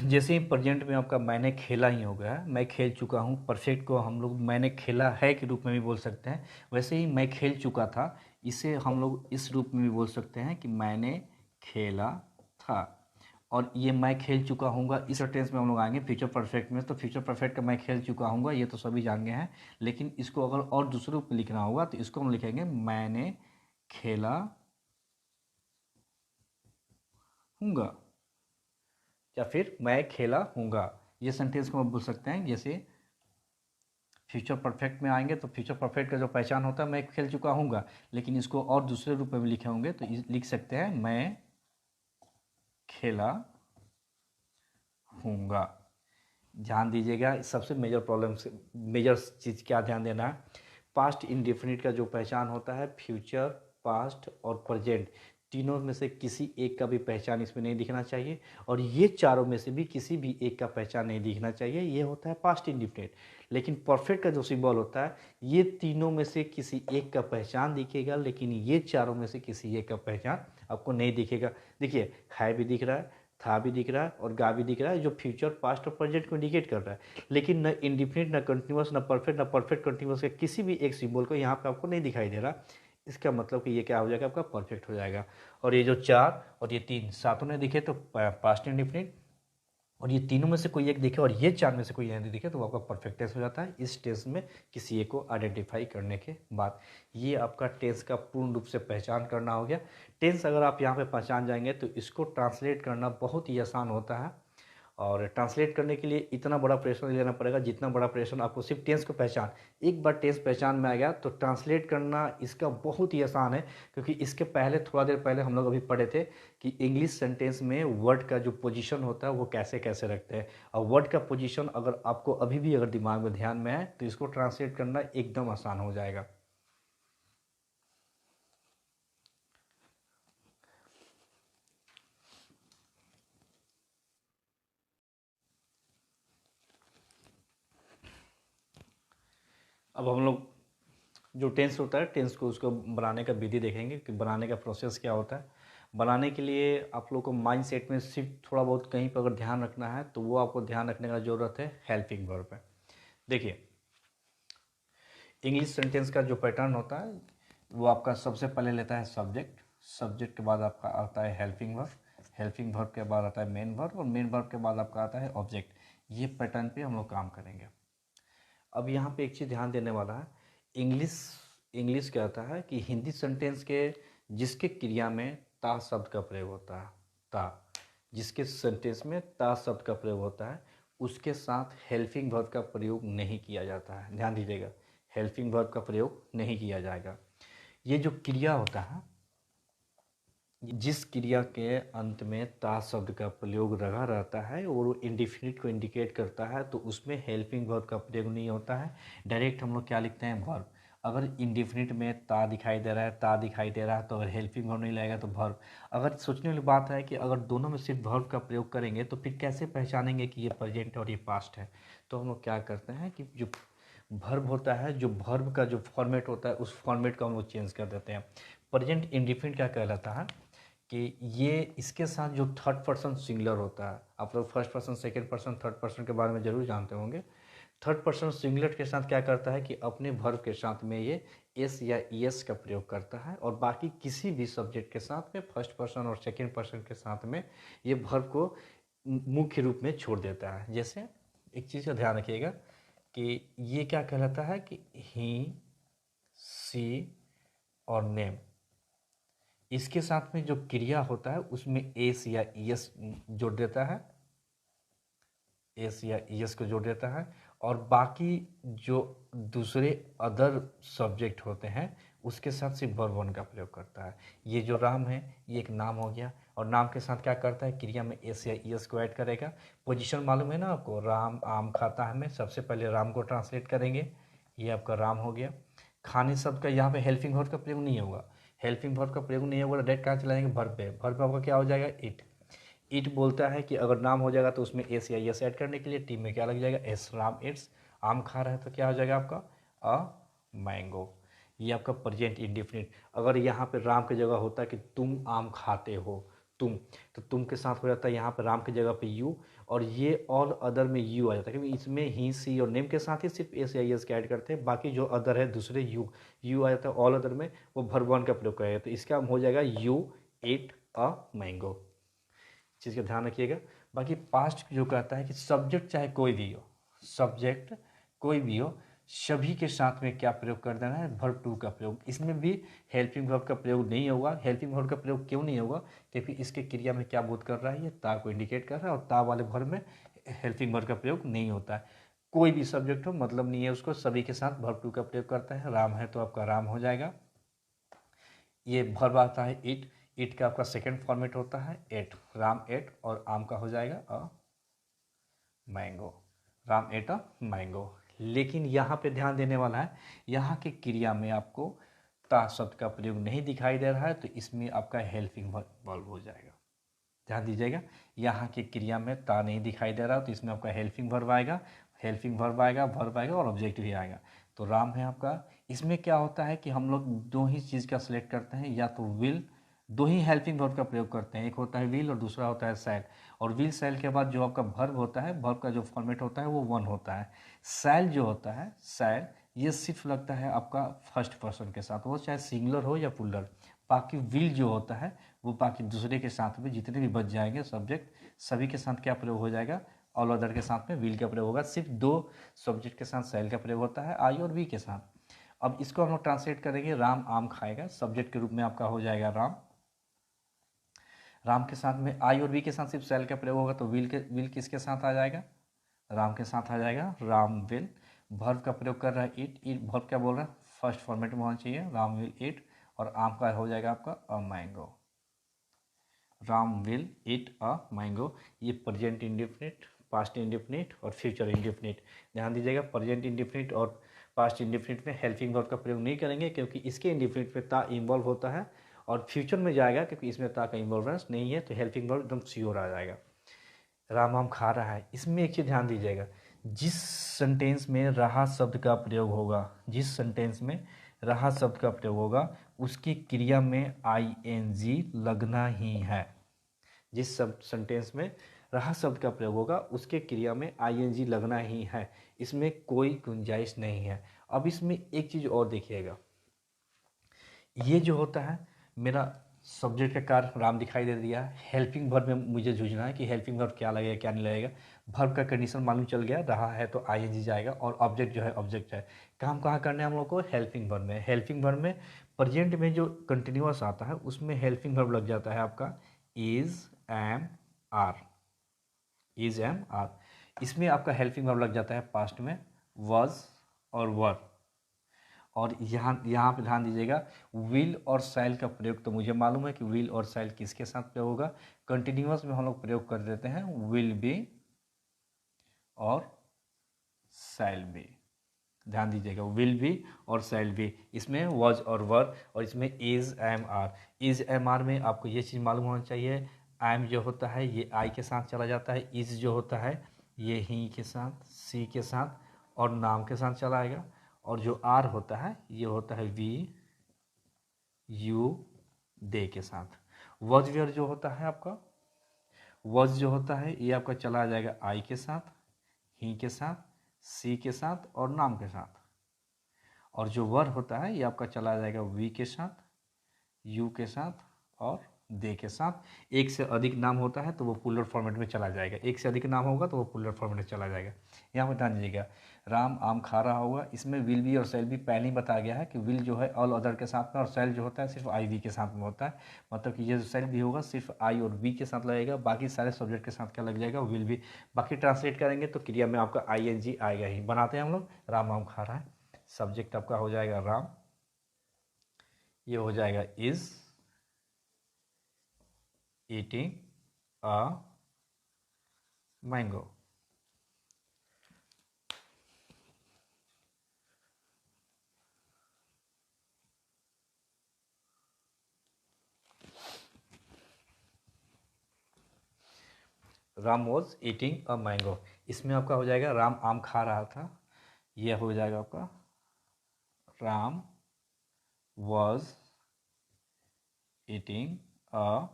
जैसे ही प्रेजेंट में आपका मैंने खेला ही हो गया, मैं खेल चुका हूँ, परफेक्ट को हम लोग मैंने खेला है के रूप में भी बोल सकते हैं। वैसे ही मैं खेल चुका था, इसे हम लोग इस रूप में भी बोल सकते हैं कि मैंने खेला था। और ये मैं खेल चुका हूँगा इस टेंस में हम लोग आएंगे फ्यूचर परफेक्ट में, तो फ्यूचर परफेक्ट का मैं खेल चुका हूँगा ये तो सभी जान गए हैं। लेकिन इसको अगर और दूसरे रूप में लिखना होगा तो इसको हम लिखेंगे मैंने खेला हूँगा, या फिर मैं खेला हूँगा। ये सेंटेंस को हम बोल सकते हैं। जैसे फ्यूचर परफेक्ट में आएंगे तो फ्यूचर परफेक्ट का जो पहचान होता है मैं खेल चुका हूँगा, लेकिन इसको और दूसरे रूप में भी लिखे होंगे तो लिख सकते हैं मैं खेला हूँगा। ध्यान दीजिएगा, सबसे मेजर प्रॉब्लम से मेजर चीज़ क्या ध्यान देना है, पास्ट इंडेफिनिट का जो पहचान होता है फ्यूचर, पास्ट और प्रेजेंट तीनों में से किसी एक का भी पहचान इसमें नहीं दिखना चाहिए, और ये चारों में से भी किसी भी एक का पहचान नहीं दिखना चाहिए, ये होता है पास्ट इंडेफिनिट। लेकिन परफेक्ट का जो सिंबल होता है ये तीनों में से किसी एक का पहचान दिखेगा, लेकिन ये चारों में से किसी एक का पहचान आपको नहीं दिखेगा। देखिए है भी दिख रहा है, था भी दिख रहा है और गा भी दिख रहा है, जो फ्यूचर, पास्ट और प्रेजेंट को इंडिकेट कर रहा है। लेकिन न इंडिफिनिट, न कंटिन्यूअस, न परफेक्ट कंटिन्यूअस का किसी भी एक सिंबल को यहाँ पे आपको नहीं दिखाई दे रहा। इसका मतलब कि ये क्या हो जाएगा, आपका परफेक्ट हो जाएगा। और ये जो 4 और ये 3 सातों ने दिखे तो पास्ट इंडिफिनिट, और ये तीनों में से कोई एक दिखे और ये 4 में से कोई एक दिखे तो वो आपका परफेक्ट टेंस हो जाता है। इस टेंस में किसी एक को आइडेंटिफाई करने के बाद ये आपका टेंस का पूर्ण रूप से पहचान करना हो गया। टेंस अगर आप यहाँ पे पहचान जाएंगे तो इसको ट्रांसलेट करना बहुत ही आसान होता है। और ट्रांसलेट करने के लिए इतना बड़ा प्रेशर नहीं लेना पड़ेगा जितना बड़ा प्रेशर आपको सिर्फ टेंस को पहचान। एक बार टेंस पहचान में आ गया तो ट्रांसलेट करना इसका बहुत ही आसान है, क्योंकि इसके पहले थोड़ा देर पहले हम लोग अभी पढ़े थे कि इंग्लिश सेंटेंस में वर्ड का जो पोजीशन होता है वो कैसे कैसे रखते हैं। और वर्ड का पोजीशन अगर आपको अभी भी अगर दिमाग में ध्यान में है तो इसको ट्रांसलेट करना एकदम आसान हो जाएगा। अब हम लोग जो टेंस होता है टेंस को उसको बनाने का विधि देखेंगे कि बनाने का प्रोसेस क्या होता है। बनाने के लिए आप लोग को माइंड सेट में सिर्फ थोड़ा बहुत कहीं पर अगर ध्यान रखना है तो वो आपको ध्यान रखने का ज़रूरत है हेल्पिंग वर्ब पे। देखिए, इंग्लिश सेंटेंस का जो पैटर्न होता है वो आपका सबसे पहले लेता है सब्जेक्ट, सब्जेक्ट के बाद आपका आता है हेल्पिंग वर्ब, हेल्पिंग वर्ब के बाद आता है मेन वर्ब और मेन वर्ब के बाद आपका आता है ऑब्जेक्ट। ये पैटर्न पे हम लोग काम करेंगे। अब यहाँ पे एक चीज़ ध्यान देने वाला है, इंग्लिश इंग्लिश क्या होता है कि हिंदी सेंटेंस के जिसके क्रिया में ता शब्द का प्रयोग होता है, ता जिसके सेंटेंस में ता शब्द का प्रयोग होता है उसके साथ हेल्पिंग वर्ब का प्रयोग नहीं किया जाता है। ध्यान दीजिएगा, हेल्पिंग वर्ब का प्रयोग नहीं किया जाएगा। ये जो क्रिया होता है, जिस क्रिया के अंत में ता शब्द का प्रयोग लगा रहता है और वो इंडिफिनिट को इंडिकेट करता है तो उसमें हेल्पिंग वर्ब का प्रयोग नहीं होता है। डायरेक्ट हम लोग क्या लिखते हैं, वर्ब। अगर इंडिफिनिट में ता दिखाई दे रहा है, ता दिखाई दे रहा है तो अगर हेल्पिंग वर्ब नहीं लगेगा तो वर्ब। अगर सोचने वाली बात है कि अगर दोनों में सिर्फ वर्ब का प्रयोग करेंगे तो फिर कैसे पहचानेंगे कि ये प्रेजेंट और ये पास्ट है। तो हम लोग क्या करते हैं कि जो वर्ब होता है, जो वर्ब का जो फॉर्मेट होता है उस फॉर्मेट को हम लोग चेंज कर देते हैं। प्रेजेंट इंडिफिनिट क्या कहलाता है कि ये इसके साथ जो थर्ड पर्सन सिंगुलर होता है, आप लोग first person second person third person के बारे में जरूर जानते होंगे। थर्ड पर्सन सिंगुलर के साथ क्या करता है कि अपने वर्ब के साथ में ये एस या ईएस का प्रयोग करता है और बाकी किसी भी सब्जेक्ट के साथ में फर्स्ट पर्सन और सेकंड पर्सन के साथ में ये वर्ब को मुख्य रूप में छोड़ देता है। जैसे एक चीज़ का ध्यान रखिएगा कि ये क्या कहलाता है कि ही, सी और नेम, इसके साथ में जो क्रिया होता है उसमें एस या ईएस जोड़ देता है, एस या ईएस को जोड़ देता है और बाकी जो दूसरे अदर सब्जेक्ट होते हैं उसके साथ सिर्फ वर्ब वन का प्रयोग करता है। ये जो राम है ये एक नाम हो गया और नाम के साथ क्या करता है, क्रिया में एस या ईएस को ऐड करेगा। पोजीशन मालूम है ना आपको, राम आम खाता है, में सबसे पहले राम को ट्रांसलेट करेंगे, ये आपका राम हो गया। खाने शब्द का यहाँ पे हेल्पिंग वर्ब का प्रयोग नहीं होगा, हेल्पिंग वर्ब का प्रयोग नहीं होगा, डायरेक्ट कहाँ चला जाएंगे वर्ब पे। वर्ब आपका क्या हो जाएगा, इट। इट बोलता है कि अगर नाम हो जाएगा तो उसमें एस या एस ऐड करने के लिए टी में क्या लग जाएगा, एस। राम इट्स आम खा रहा है तो क्या हो जाएगा आपका अ मैंगो। ये आपका प्रेजेंट इंडिफिनिट। अगर यहाँ पे राम की जगह होता है कि तुम आम खाते हो, तुम, तो तुम के साथ हो जाता है यहाँ पे राम की जगह पे यू और ये ऑल अदर में यू आ जाता है, क्योंकि इसमें ही, सी और नेम के साथ ही सिर्फ एस या एस के ऐड करते हैं, बाकी जो अदर है दूसरे यू आ जाता है ऑल अदर में, वो वर्ब वन का प्रयोग करेगा तो इसका हो जाएगा यू एट अ मैंगो। चीज़ का ध्यान रखिएगा। बाकी पास्ट जो कहता है कि सब्जेक्ट चाहे कोई भी हो, सब्जेक्ट कोई भी हो, सभी के साथ में क्या प्रयोग कर देना है, वर्ब टू का प्रयोग। इसमें भी हेल्पिंग वर्ब का प्रयोग नहीं होगा। हेल्पिंग वर्ब का प्रयोग क्यों नहीं होगा, क्योंकि इसके क्रिया में क्या बोध कर रहा है, ये ता को इंडिकेट कर रहा है और ता वाले वर्ब में हेल्पिंग वर्ब का प्रयोग नहीं होता है। कोई भी सब्जेक्ट हो मतलब नहीं है उसको, सभी के साथ वर्ब टू का प्रयोग करता है। राम है तो आपका राम हो जाएगा। ये वर्ब आता है इट, इट का आपका सेकंड फॉर्मेट होता है एट, राम एट और आम का हो जाएगा अ mango, Ram at a mango. लेकिन यहाँ पे ध्यान देने वाला है, यहाँ की क्रिया में आपको ता शब्द का प्रयोग नहीं दिखाई दे रहा है तो इसमें आपका हेल्पिंग वर्ब हो जाएगा। ध्यान दीजिएगा, यहाँ की क्रिया में ता नहीं दिखाई दे रहा तो इसमें आपका हेल्पिंग वर्ब आएगा, हेल्पिंग वर्ब आएगा और ऑब्जेक्ट भी आएगा। तो राम है आपका। इसमें क्या होता है कि हम लोग दो ही चीज़ का सिलेक्ट करते हैं, या तो विल, दो ही हेल्पिंग वर्ब का प्रयोग करते हैं, एक होता है विल और दूसरा होता है सैल। और विल सैल के बाद जो आपका वर्ब होता है, वर्ब का जो फॉर्मेट होता है वो वन होता है। सैल जो होता है, सैल, ये सिर्फ लगता है आपका फर्स्ट पर्सन के साथ, वो चाहे सिंगुलर हो या प्लूरल। बाकी विल जो होता है वो बाकी दूसरे के साथ में जितने भी बच जाएंगे सब्जेक्ट, सभी के साथ क्या प्रयोग हो जाएगा, ऑल अदर के साथ में विल का प्रयोग होगा। सिर्फ दो सब्जेक्ट के साथ सैल का प्रयोग होता है, आई और वी के साथ। अब इसको हम लोग ट्रांसलेट करेंगे, राम आम खाएगा, सब्जेक्ट के रूप में आपका हो जाएगा राम। राम के साथ में आई और वी के साथ सिर्फ शैल का प्रयोग होगा, तो विल किसके साथ आ जाएगा, राम के साथ आ जाएगा, राम विल। वर्ब का प्रयोग कर रहा है ईट, वर्ब क्या बोल रहा है, फर्स्ट फॉर्मेट में होना चाहिए, राम विल ईट। और आम का हो जाएगा आपका अ mango, Ram will eat a mango. ये प्रेजेंट इंडेफिनिट, पास्ट इंडेफिनिट और फ्यूचर इंडेफिनिट। ध्यान दीजिएगा, प्रेजेंट इंडेफिनिट और पास्ट इंडेफिनिट में हेल्पिंग वर्ब का प्रयोग नहीं करेंगे, क्योंकि इसके इंडेफिनिट में ता इन्वॉल्व होता है, और फ्यूचर में जाएगा क्योंकि इसमें ता का इन्वॉल्वेंस नहीं है, तो हेल्पिंग वर्ब एकदम श्योर आ जाएगा। राम आम खा रहा है, इसमें एक चीज़ ध्यान दीजिएगा, जिस सेंटेंस में रहा शब्द का प्रयोग होगा, जिस सेंटेंस में रहा शब्द का प्रयोग होगा, उसकी क्रिया में आईएनजी लगना ही है। जिस सब सेंटेंस में रहा शब्द का प्रयोग होगा, उसके क्रिया में आईएनजी लगना ही है, इसमें कोई गुंजाइश नहीं है। अब इसमें एक चीज़ और देखिएगा, ये जो होता है मेरा सब्जेक्ट का कार्य राम दिखाई दे दिया, हेल्पिंग वर्ब में मुझे जूझना है कि हेल्पिंग वर्ब क्या लगेगा क्या नहीं लगेगा। वर्ब का कंडीशन मालूम चल गया, रहा है तो आईएनजी जाएगा, और ऑब्जेक्ट जो है ऑब्जेक्ट है। काम कहाँ करना है हम लोग को, हेल्पिंग वर्ब में। हेल्पिंग वर्ब में प्रेजेंट में जो कंटिन्यूअस आता है उसमें हेल्पिंग वर्ब लग जाता है आपका is am are, is am are. इसमें आपका हेल्पिंग वर्ब लग जाता है पास्ट में वॉज और वर। और यहाँ पे ध्यान दीजिएगा, विल और शैल का प्रयोग तो मुझे मालूम है कि विल और शैल किसके साथ प्रयोग होगा, कंटिन्यूअस में हम लोग प्रयोग कर देते हैं विल बी और शैल बी। ध्यान दीजिएगा, विल बी और शैल बी, इसमें वॉज और वर, और इसमें is am are. Is am are में आपको ये चीज़ मालूम होना चाहिए, एम जो होता है ये आई के साथ चला जाता है, इज जो होता है ये ही के साथ, सी के साथ और नाम के साथ चला आएगा, और जो आर होता है ये होता है वी यू दे के साथ। वॉज वेयर जो होता है आपका, वॉज जो होता है ये आपका चला आ जाएगा आई के साथ, ही के साथ, सी के साथ और नाम के साथ। और जो वर होता है ये आपका चला जाएगा वी के साथ, यू के साथ और दे के साथ। एक से अधिक नाम होता है तो वो पुलर फॉर्मेट में चला जाएगा, एक से अधिक नाम होगा तो वो पुलर फॉर्मेट में चला जाएगा। यहाँ पर ध्यान दीजिएगा, राम आम खा रहा होगा, इसमें विल बी और सेल बी पहले ही बताया गया है कि विल जो है ऑल अदर के साथ में, और सेल जो होता है सिर्फ आई वी के साथ में होता है। मतलब कि ये जो सेल भी होगा सिर्फ आई और वी के साथ लगेगा, बाकी सारे सब्जेक्ट के साथ क्या लग जाएगा, विल बी। बाकी ट्रांसलेट करेंगे तो क्रिया में आपका आई एन जी आएगा ही। बनाते हैं हम लोग, राम आम खा रहा है, सब्जेक्ट आपका हो जाएगा राम, ये हो जाएगा is eating a mango। Ram was eating a mango, इसमें आपका हो जाएगा राम आम खा रहा था, यह हो जाएगा आपका Ram was eating a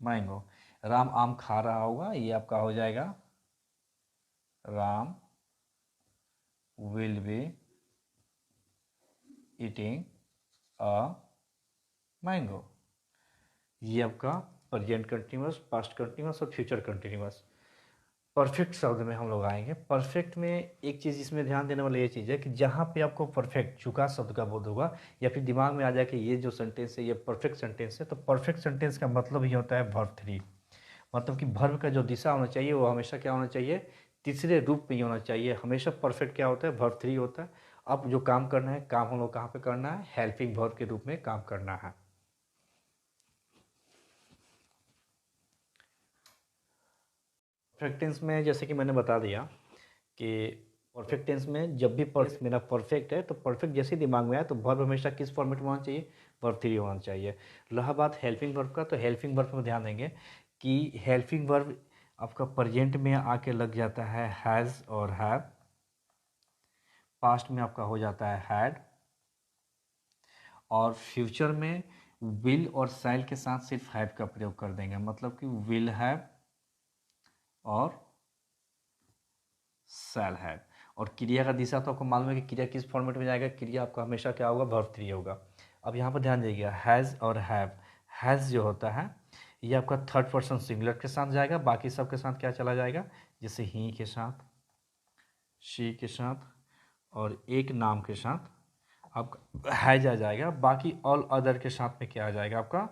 mango. Ram आम खा रहा होगा, ये आपका हो जाएगा Ram will be eating a mango. ये आपका प्रेजेंट कंटिन्यूअस, पास्ट कंटिन्यूअस और फ्यूचर कंटिन्यूअस। परफेक्ट शब्द में हम लोग आएंगे। परफेक्ट में एक चीज़ इसमें ध्यान देने वाली ये चीज़ है कि जहाँ पे आपको परफेक्ट झुका शब्द का बोध होगा, या फिर दिमाग में आ जाए कि ये जो सेंटेंस है ये परफेक्ट सेंटेंस है, तो परफेक्ट सेंटेंस का मतलब ही होता है वर्ब थ्री। मतलब कि वर्ब का जो दिशा होना चाहिए वो हमेशा क्या होना चाहिए, तीसरे रूप में ही होना चाहिए। हमेशा परफेक्ट क्या होता है, वर्ब थ्री होता है। अब जो काम करना है, काम हम लोग कहाँ पे करना है, हेल्पिंग वर्ब के रूप में काम करना है। परफेक्ट टेंस में जैसे कि मैंने बता दिया कि परफेक्ट टेंस में जब भी मेरा परफेक्ट है तो परफेक्ट जैसे दिमाग में आए तो वर्ब हमेशा किस फॉर्मेट में होना चाहिए, वर्ब थ्री होना चाहिए। रहा बात हेल्पिंग वर्ब का, तो हेल्पिंग वर्ब में ध्यान देंगे कि हेल्पिंग वर्ब आपका प्रेजेंट में आके लग जाता है हैज़ और हैव, पास्ट में आपका हो जाता है हैड, और फ्यूचर में विल और शैल के साथ सिर्फ हैव का प्रयोग कर देंगे। मतलब कि विल हैव और शैल हैव। और क्रिया का दिशा तो आपको मालूम है कि क्रिया किस फॉर्मेट में जाएगा, क्रिया आपका हमेशा क्या होगा, वर्ब थ्री होगा। अब यहाँ पर ध्यान दीजिएगा, हैज़ और हैव। हैज़ जो होता है ये आपका थर्ड पर्सन सिंगुलर के साथ जाएगा, बाकी सब के साथ क्या चला जाएगा, जैसे ही के साथ, शी के साथ और एक नाम के साथ आपका हैज आ जाएगा। बाकी ऑल अदर के साथ में क्या आ जाएगा आपका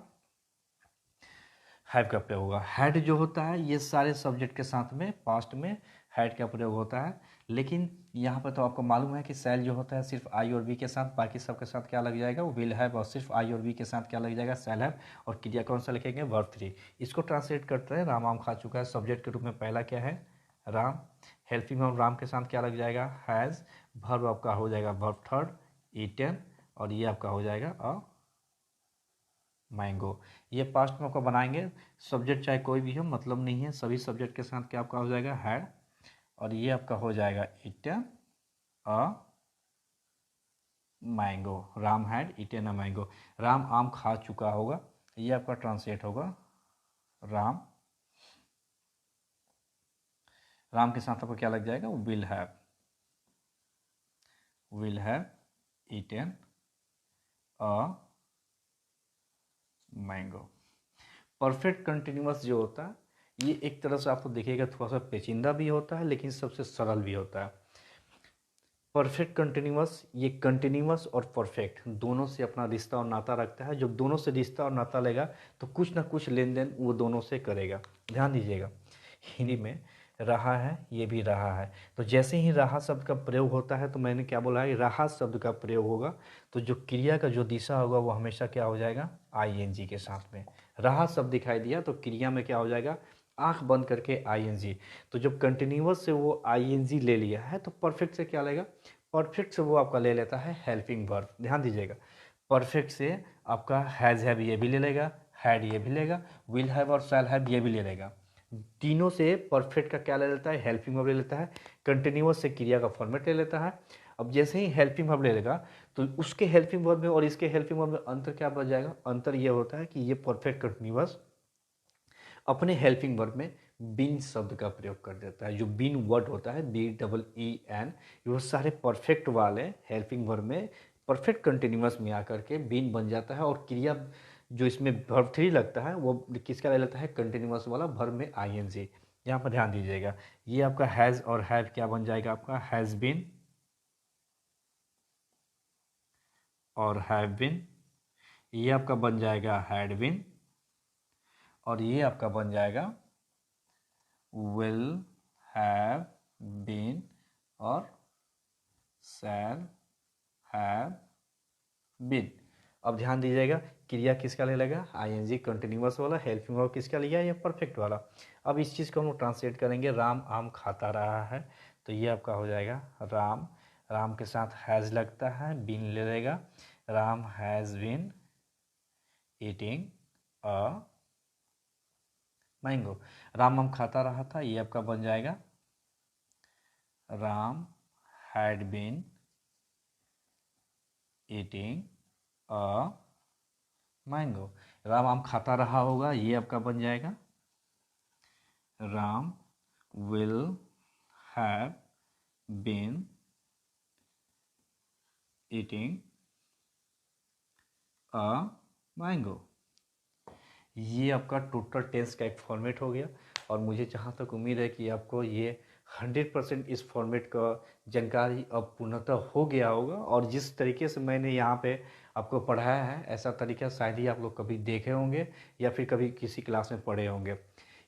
हैव का प्रयोग होगा। हैड जो होता है ये सारे सब्जेक्ट के साथ में पास्ट में हैड का प्रयोग होता है, लेकिन यहाँ पर तो आपको मालूम है कि शैल जो होता है सिर्फ आई और बी के साथ, बाकी सब के साथ क्या लग जाएगा, वो विल हैव, और सिर्फ आई और बी के साथ क्या लग जाएगा, शैल हैव। और क्रिया कौन सा लिखेंगे, वर्ब 3। इसको ट्रांसलेट करते हैं, राम आम खा चुका है। सब्जेक्ट के रूप में पहला क्या है, राम। हेल्पिंग ऑफ राम के साथ क्या लग जाएगा, हैज़। वर्ब आपका हो जाएगा वर्ब 3, ईटन। और ये आपका हो जाएगा अ मैंगो। ये पास्ट में आपका बनाएंगे, सब्जेक्ट चाहे कोई भी हो मतलब नहीं है, सभी सब्जेक्ट के साथ क्या आपका हो जाएगा, हैड। और ये आपका हो जाएगा eaten a mango. Ram had eaten a mango. Ram आम खा चुका होगा, ये आपका ट्रांसलेट होगा राम। राम के साथ आपको क्या लग जाएगा, will have eaten a mango. Perfect continuous जो होता है ये एक तरह से आपको देखिएगा थोड़ा सा पेचीदा भी होता है, लेकिन सबसे सरल भी होता है। परफेक्ट कंटिन्यूअस, ये कंटिन्यूअस और परफेक्ट दोनों से अपना रिश्ता और नाता रखता है। जब दोनों से रिश्ता और नाता लेगा तो कुछ ना कुछ लेन देन वो दोनों से करेगा। ध्यान दीजिएगा, हिंदी में रहा है, ये भी रहा है, तो जैसे ही रहा शब्द का प्रयोग होता है तो मैंने क्या बोला है, रहा शब्द का प्रयोग होगा तो जो क्रिया का जो दिशा होगा वो हमेशा क्या हो जाएगा, आईएनजी के साथ में। रहा शब्द दिखाई दिया तो क्रिया में क्या हो जाएगा, आंख बंद करके आईएनजी। तो जब कंटिन्यूअस से वो आईएनजी ले लिया है तो परफेक्ट से क्या लेगा, परफेक्ट से वो आपका ले लेता है हेल्पिंग वर्ब। ध्यान दीजिएगा, परफेक्ट से आपका हैज़ हैव ये भी ले लेगा, हैड ये भी लेगा, विल हैव और शैल हैव ये भी ले लेगा। तीनों से परफेक्ट का क्या ले लेता है, हेल्पिंग वर्ब ले लेता है। कंटिन्यूअस से क्रिया का फॉर्मेट ले लेता है। अब जैसे ही हेल्पिंग वर्ब ले लेगा तो उसके हेल्पिंग वर्ब में और इसके हेल्पिंग वर्ब में अंतर क्या बच जाएगा, अंतर ये होता है कि ये परफेक्ट कंटिन्यूअस अपने हेल्पिंग वर्ब में बीन शब्द का प्रयोग कर देता है। जो बीन वर्ड होता है BEEN, वो सारे परफेक्ट वाले हेल्पिंग वर्ब में परफेक्ट कंटिन्यूअस में आकर के बीन बन जाता है, और क्रिया जो इसमें वर्ब 3 लगता है वो किसका ले लेता है, कंटिन्यूअस वाला वर्ब में आईएनजी। यहाँ पर ध्यान दीजिएगा, ये आपका हैज़ और हैव क्या बन जाएगा, आपका हैज़ बीन और हैव बीन। ये आपका बन जाएगा हैड बीन, और ये आपका बन जाएगा विल हैव बीन और शैल हैव बीन। अब ध्यान दीजिएगा, क्रिया किसका ले लेगा, आईएनजी कंटिन्यूअस वाला, हेल्पिंग वर्ब किसका लिया, या परफेक्ट वाला। अब इस चीज़ को हम लोग ट्रांसलेट करेंगे, राम आम खाता रहा है, तो ये आपका हो जाएगा राम। राम के साथ हैज़ लगता है, बीन ले लेगा, Ram has been eating a mango. Ram आम खाता रहा था, ये आपका बन जाएगा Ram had been eating a mango. Ram आम खाता रहा होगा, ये आपका बन जाएगा Ram will have been eating a mango. ये आपका टोटल टेंस का एक फॉर्मेट हो गया, और मुझे जहाँ तक उम्मीद है कि आपको ये 100% इस फॉर्मेट का जानकारी अब पूर्णतः हो गया होगा। और जिस तरीके से मैंने यहाँ पे आपको पढ़ाया है ऐसा तरीका शायद ही आप लोग कभी देखे होंगे या फिर कभी किसी क्लास में पढ़े होंगे।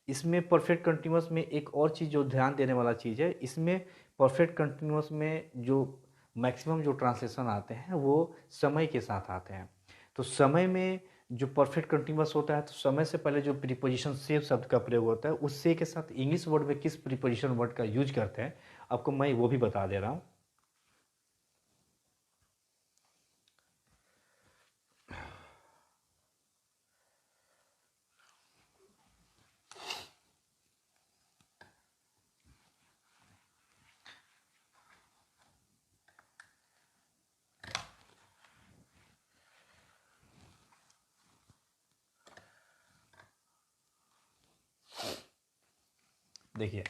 इसमें परफेक्ट कंटिन्यूअस में एक और चीज़ जो ध्यान देने वाला चीज़ है, इसमें परफेक्ट कंटिन्यूअस में जो मैक्सिमम जो ट्रांसलेशन आते हैं वो समय के साथ आते हैं। तो समय में जो परफेक्ट कंटिन्यूअस होता है तो समय से पहले जो प्रीपोजिशन से शब्द का प्रयोग होता है उससे के साथ इंग्लिश वर्ड में किस प्रीपोजिशन वर्ड का यूज करते हैं आपको मैं वो भी बता दे रहा हूँ। देखिए,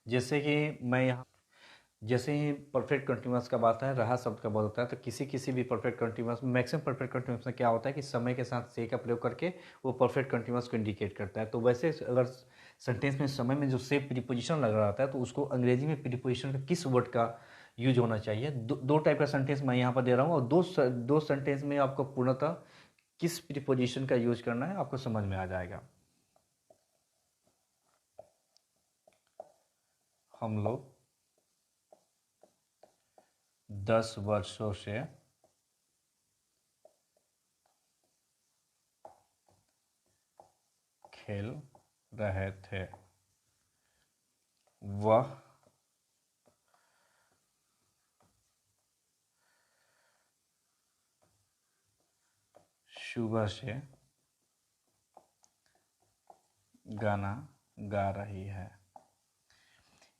जैसे कि मैं यहाँ जैसे ही परफेक्ट कंटिन्यूअस का बात है, रहा शब्द का बात होता है, तो किसी किसी भी perfect continuous maximum perfect continuous में क्या होता है कि समय के साथ से का प्रयोग करके वो परफेक्ट कंटिन्यूअस को इंडिकेट करता है। तो वैसे अगर सेंटेंस में समय में जो से प्रीपोजिशन लग रहा होता है तो उसको अंग्रेजी में प्रीपोजिशन का किस वर्ड का यूज होना चाहिए, दो टाइप का सेंटेंस मैं यहाँ पर दे रहा हूँ, और दो सेंटेंस में आपको पूर्णतः किस प्रीपोजिशन का यूज करना है आपको समझ में आ जाएगा। हम लोग 10 वर्षों से खेल रहे थे। वह सुबह से गाना गा रही है।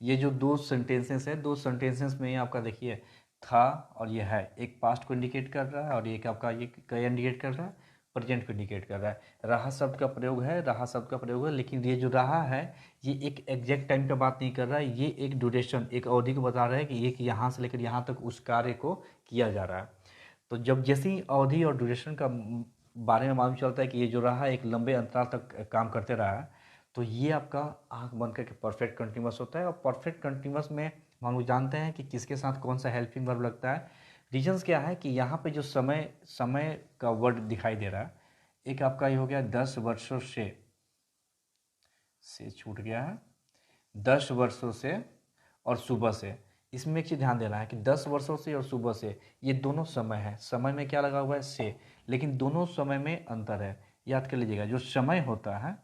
ये जो दो सेंटेंसेस है, दो सेंटेंसेस में आपका देखिए था और ये है, एक पास्ट को इंडिकेट कर रहा है और एक आपका ये क्या इंडिकेट कर रहा है, प्रेजेंट को इंडिकेट कर रहा है। रहा शब्द का प्रयोग है, रहा शब्द का प्रयोग है, लेकिन ये जो रहा है ये एक एग्जैक्ट टाइम का बात नहीं कर रहा है, ये एक ड्यूरेशन, एक अवधि को बता रहा है कि एक यहाँ से लेकर यहाँ तक उस कार्य को किया जा रहा है। तो जब जैसे ही अवधि और ड्यूरेशन का बारे में मालूम चलता है कि ये जो रहा एक लंबे अंतराल तक काम करते रहा है, तो ये आपका आंख बंद करके परफेक्ट कंटिन्यूअस होता है। और परफेक्ट कंटिन्यूअस में हम लोग जानते हैं कि किसके साथ कौन सा हेल्पिंग वर्ब लगता है। रीजंस क्या है कि यहाँ पे जो समय समय का वर्ड दिखाई दे रहा है, एक आपका ये हो गया 10 वर्षों से छूट गया है, 10 वर्षों से और सुबह से। इसमें एक चीज़ ध्यान देना है कि 10 वर्षों से और सुबह से ये दोनों समय है। समय में क्या लगा हुआ है, से, लेकिन दोनों समय में अंतर है। याद कर लीजिएगा, जो समय होता है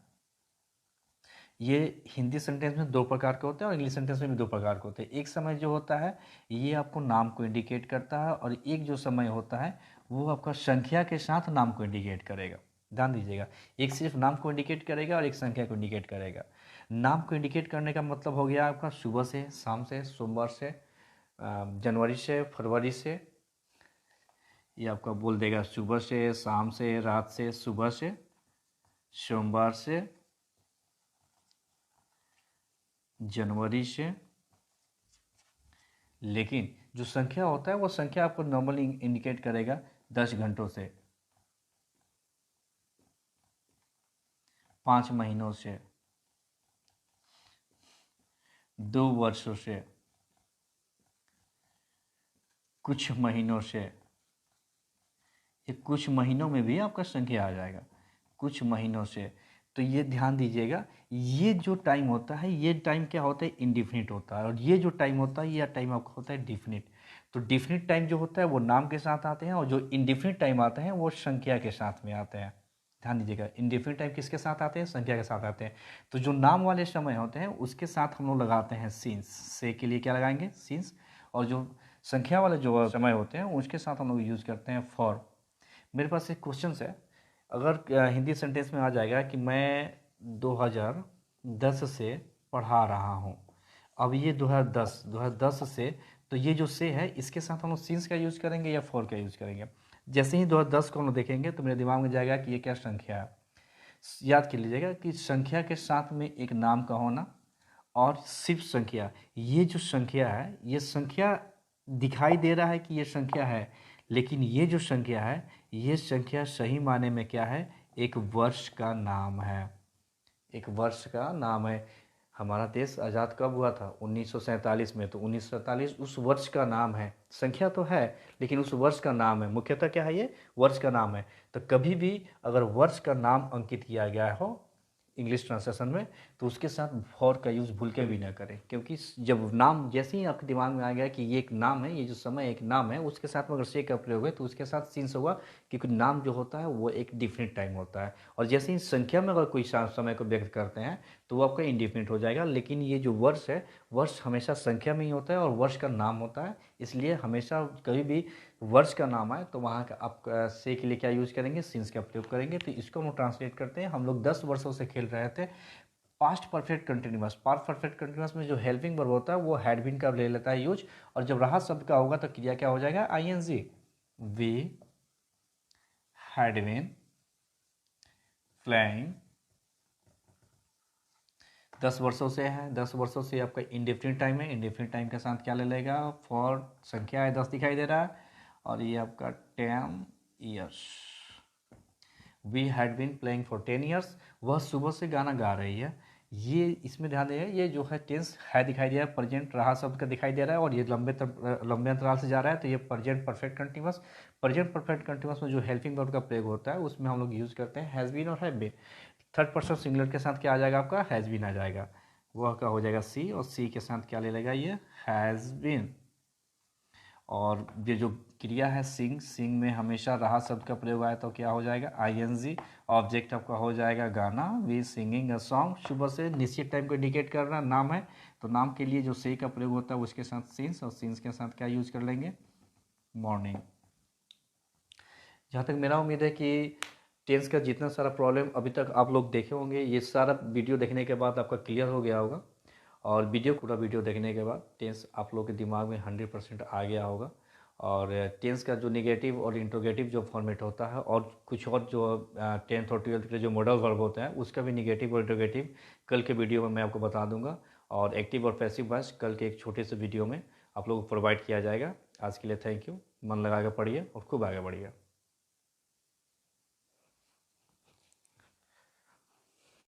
ये हिंदी सेंटेंस में दो प्रकार के होते हैं और इंग्लिश सेंटेंस में भी दो प्रकार के होते हैं। एक समय जो होता है ये आपको नाम को इंडिकेट करता है, और एक जो समय होता है वो आपका संख्या के साथ नाम को इंडिकेट करेगा। ध्यान दीजिएगा, एक सिर्फ नाम को इंडिकेट करेगा और एक संख्या को इंडिकेट करेगा। नाम को इंडिकेट करने का मतलब हो गया आपका सुबह से, शाम से, सोमवार से, जनवरी से, फरवरी से। ये आपका बोल देगा सुबह से, शाम से, रात से, सुबह से, सोमवार से, जनवरी से। लेकिन जो संख्या होता है वो संख्या आपको नॉर्मली इंडिकेट करेगा 10 घंटों से, 5 महीनों से, 2 वर्षों से, कुछ महीनों से। ये कुछ महीनों में भी आपका संख्या आ जाएगा, कुछ महीनों से। तो ये ध्यान दीजिएगा, ये जो टाइम होता है ये टाइम क्या होता है, इंडिफिनिट होता है, और ये जो टाइम होता है ये टाइम आपका होता है डिफिनिट। तो डिफिनिट टाइम जो होता है वो नाम के साथ आते हैं, और जो इंडिफिनिट टाइम आते हैं वो संख्या के साथ में आते हैं। ध्यान दीजिएगा, इंडिफिनिट टाइम किसके साथ आते हैं, संख्या के साथ आते हैं। तो जो नाम वाले समय होते हैं उसके साथ हम लोग लगाते हैं सिंस, से के लिए क्या लगाएंगे, सिंस। और जो संख्या वाले जो समय होते हैं उसके साथ हम लोग यूज़ करते हैं फॉर। मेरे पास एक क्वेश्चन है, अगर हिंदी सेंटेंस में आ जाएगा कि मैं 2010 से पढ़ा रहा हूँ। अब ये 2010 से, तो ये जो से है इसके साथ हम लोग सिंस का यूज़ करेंगे या फॉर का यूज़ करेंगे। जैसे ही 2010 को हम लोग देखेंगे तो मेरे दिमाग में जाएगा कि ये क्या संख्या है। याद कर लीजिएगा कि संख्या के साथ में एक नाम का होना और सिर्फ संख्या, ये जो संख्या है ये संख्या दिखाई दे रहा है कि ये संख्या है, लेकिन ये जो संख्या है ये संख्या सही मायने में क्या है, एक वर्ष का नाम है, एक वर्ष का नाम है। हमारा देश आज़ाद कब हुआ था, 1947 में। तो 1947 उस वर्ष का नाम है, संख्या तो है लेकिन उस वर्ष का नाम है, मुख्यतः क्या है, ये वर्ष का नाम है। तो कभी भी अगर वर्ष का नाम अंकित किया गया हो इंग्लिश ट्रांसलेशन में तो उसके साथ फॉर का यूज़ भूल के भी ना करें, क्योंकि जब नाम जैसे ही आपके दिमाग में आ गया कि ये एक नाम है, ये जो समय एक नाम है, उसके साथ में अगर से का प्रयोग है तो उसके साथ सिंस होगा, क्योंकि नाम जो होता है वो एक डिफिनिट टाइम होता है। और जैसे ही संख्या में अगर कोई समय को व्यक्त करते हैं तो वो आपका इंडिफिनिट हो जाएगा। लेकिन ये जो वर्ष है, वर्ष हमेशा संख्या में ही होता है और वर्ष का नाम होता है, इसलिए हमेशा कभी भी वर्ष का नाम आए तो वहाँ का आप से के लिए क्या यूज़ करेंगे, सिंस का प्रयोग करेंगे। तो इसको हम लोग ट्रांसलेट करते हैं, हम लोग 10 वर्षों से खेल रहे थे। Past perfect continuous, past perfect continuous में जो हेल्पिंग वर्ब होता है वो हैड बीन का ले लेता है यूज, और जब रहा शब्द का होगा तो क्रिया क्या हो जाएगा, ING. We had been playing, 10 वर्षों से है, 10 वर्षों से आपका इंडेफिनिट टाइम है, इंडेफिनिट टाइम के साथ क्या ले लेगा, फॉर संख्या है 10 दिखाई दे रहा है, और ये आपका 10 years. We had been playing for 10 years, वह सुबह से गाना गा रही है। ये इसमें ध्यान दें, ये जो है टेंस है दिखाई दे रहा है, प्रेजेंट रहा शब्द का दिखाई दे रहा है, और ये लंबे अंतराल से जा रहा है, तो ये present perfect continuous. Present perfect continuous में जो हेल्पिंग वर्ब का प्रयोग होता है उसमें हम लोग यूज़ करते हैं हैज़ बीन और have been. Third person singular के साथ क्या आ जाएगा आपका, हैज़ बीन आ जाएगा। वह क्या हो जाएगा सी, और सी के साथ क्या ले लेगा ये हैज़ बीन। और ये जो क्रिया है सिंग, सिंग में हमेशा रहा शब्द का प्रयोग आया तो क्या हो जाएगा आईएनजी। ऑब्जेक्ट आपका हो जाएगा गाना, वी सिंगिंग अ सॉन्ग। सुबह से निश्चित टाइम को इंडिकेट कर रहा नाम है, तो नाम के लिए जो से का प्रयोग होता है उसके साथ सिंस, और सिंस के साथ क्या यूज कर लेंगे मॉर्निंग। जहाँ तक मेरा उम्मीद है कि टेंस का जितना सारा प्रॉब्लम अभी तक आप लोग देखे होंगे, ये सारा वीडियो देखने के बाद आपका क्लियर हो गया होगा। और पूरा वीडियो देखने के बाद टेंस आप लोग के दिमाग में 100% आ गया होगा। और टेंस का जो निगेटिव और इंट्रोगेटिव जो फॉर्मेट होता है, और कुछ और जो 10th और 12th के जो मॉडल वर्ब होते हैं उसका भी निगेटिव और इंट्रोगेटिव कल के वीडियो में मैं आपको बता दूंगा। और एक्टिव और पैसिव वॉइस कल के एक छोटे से वीडियो में आप लोगों को प्रोवाइड किया जाएगा। आज के लिए थैंक यू। मन लगा के पढ़िए और खूब आगे बढ़िए।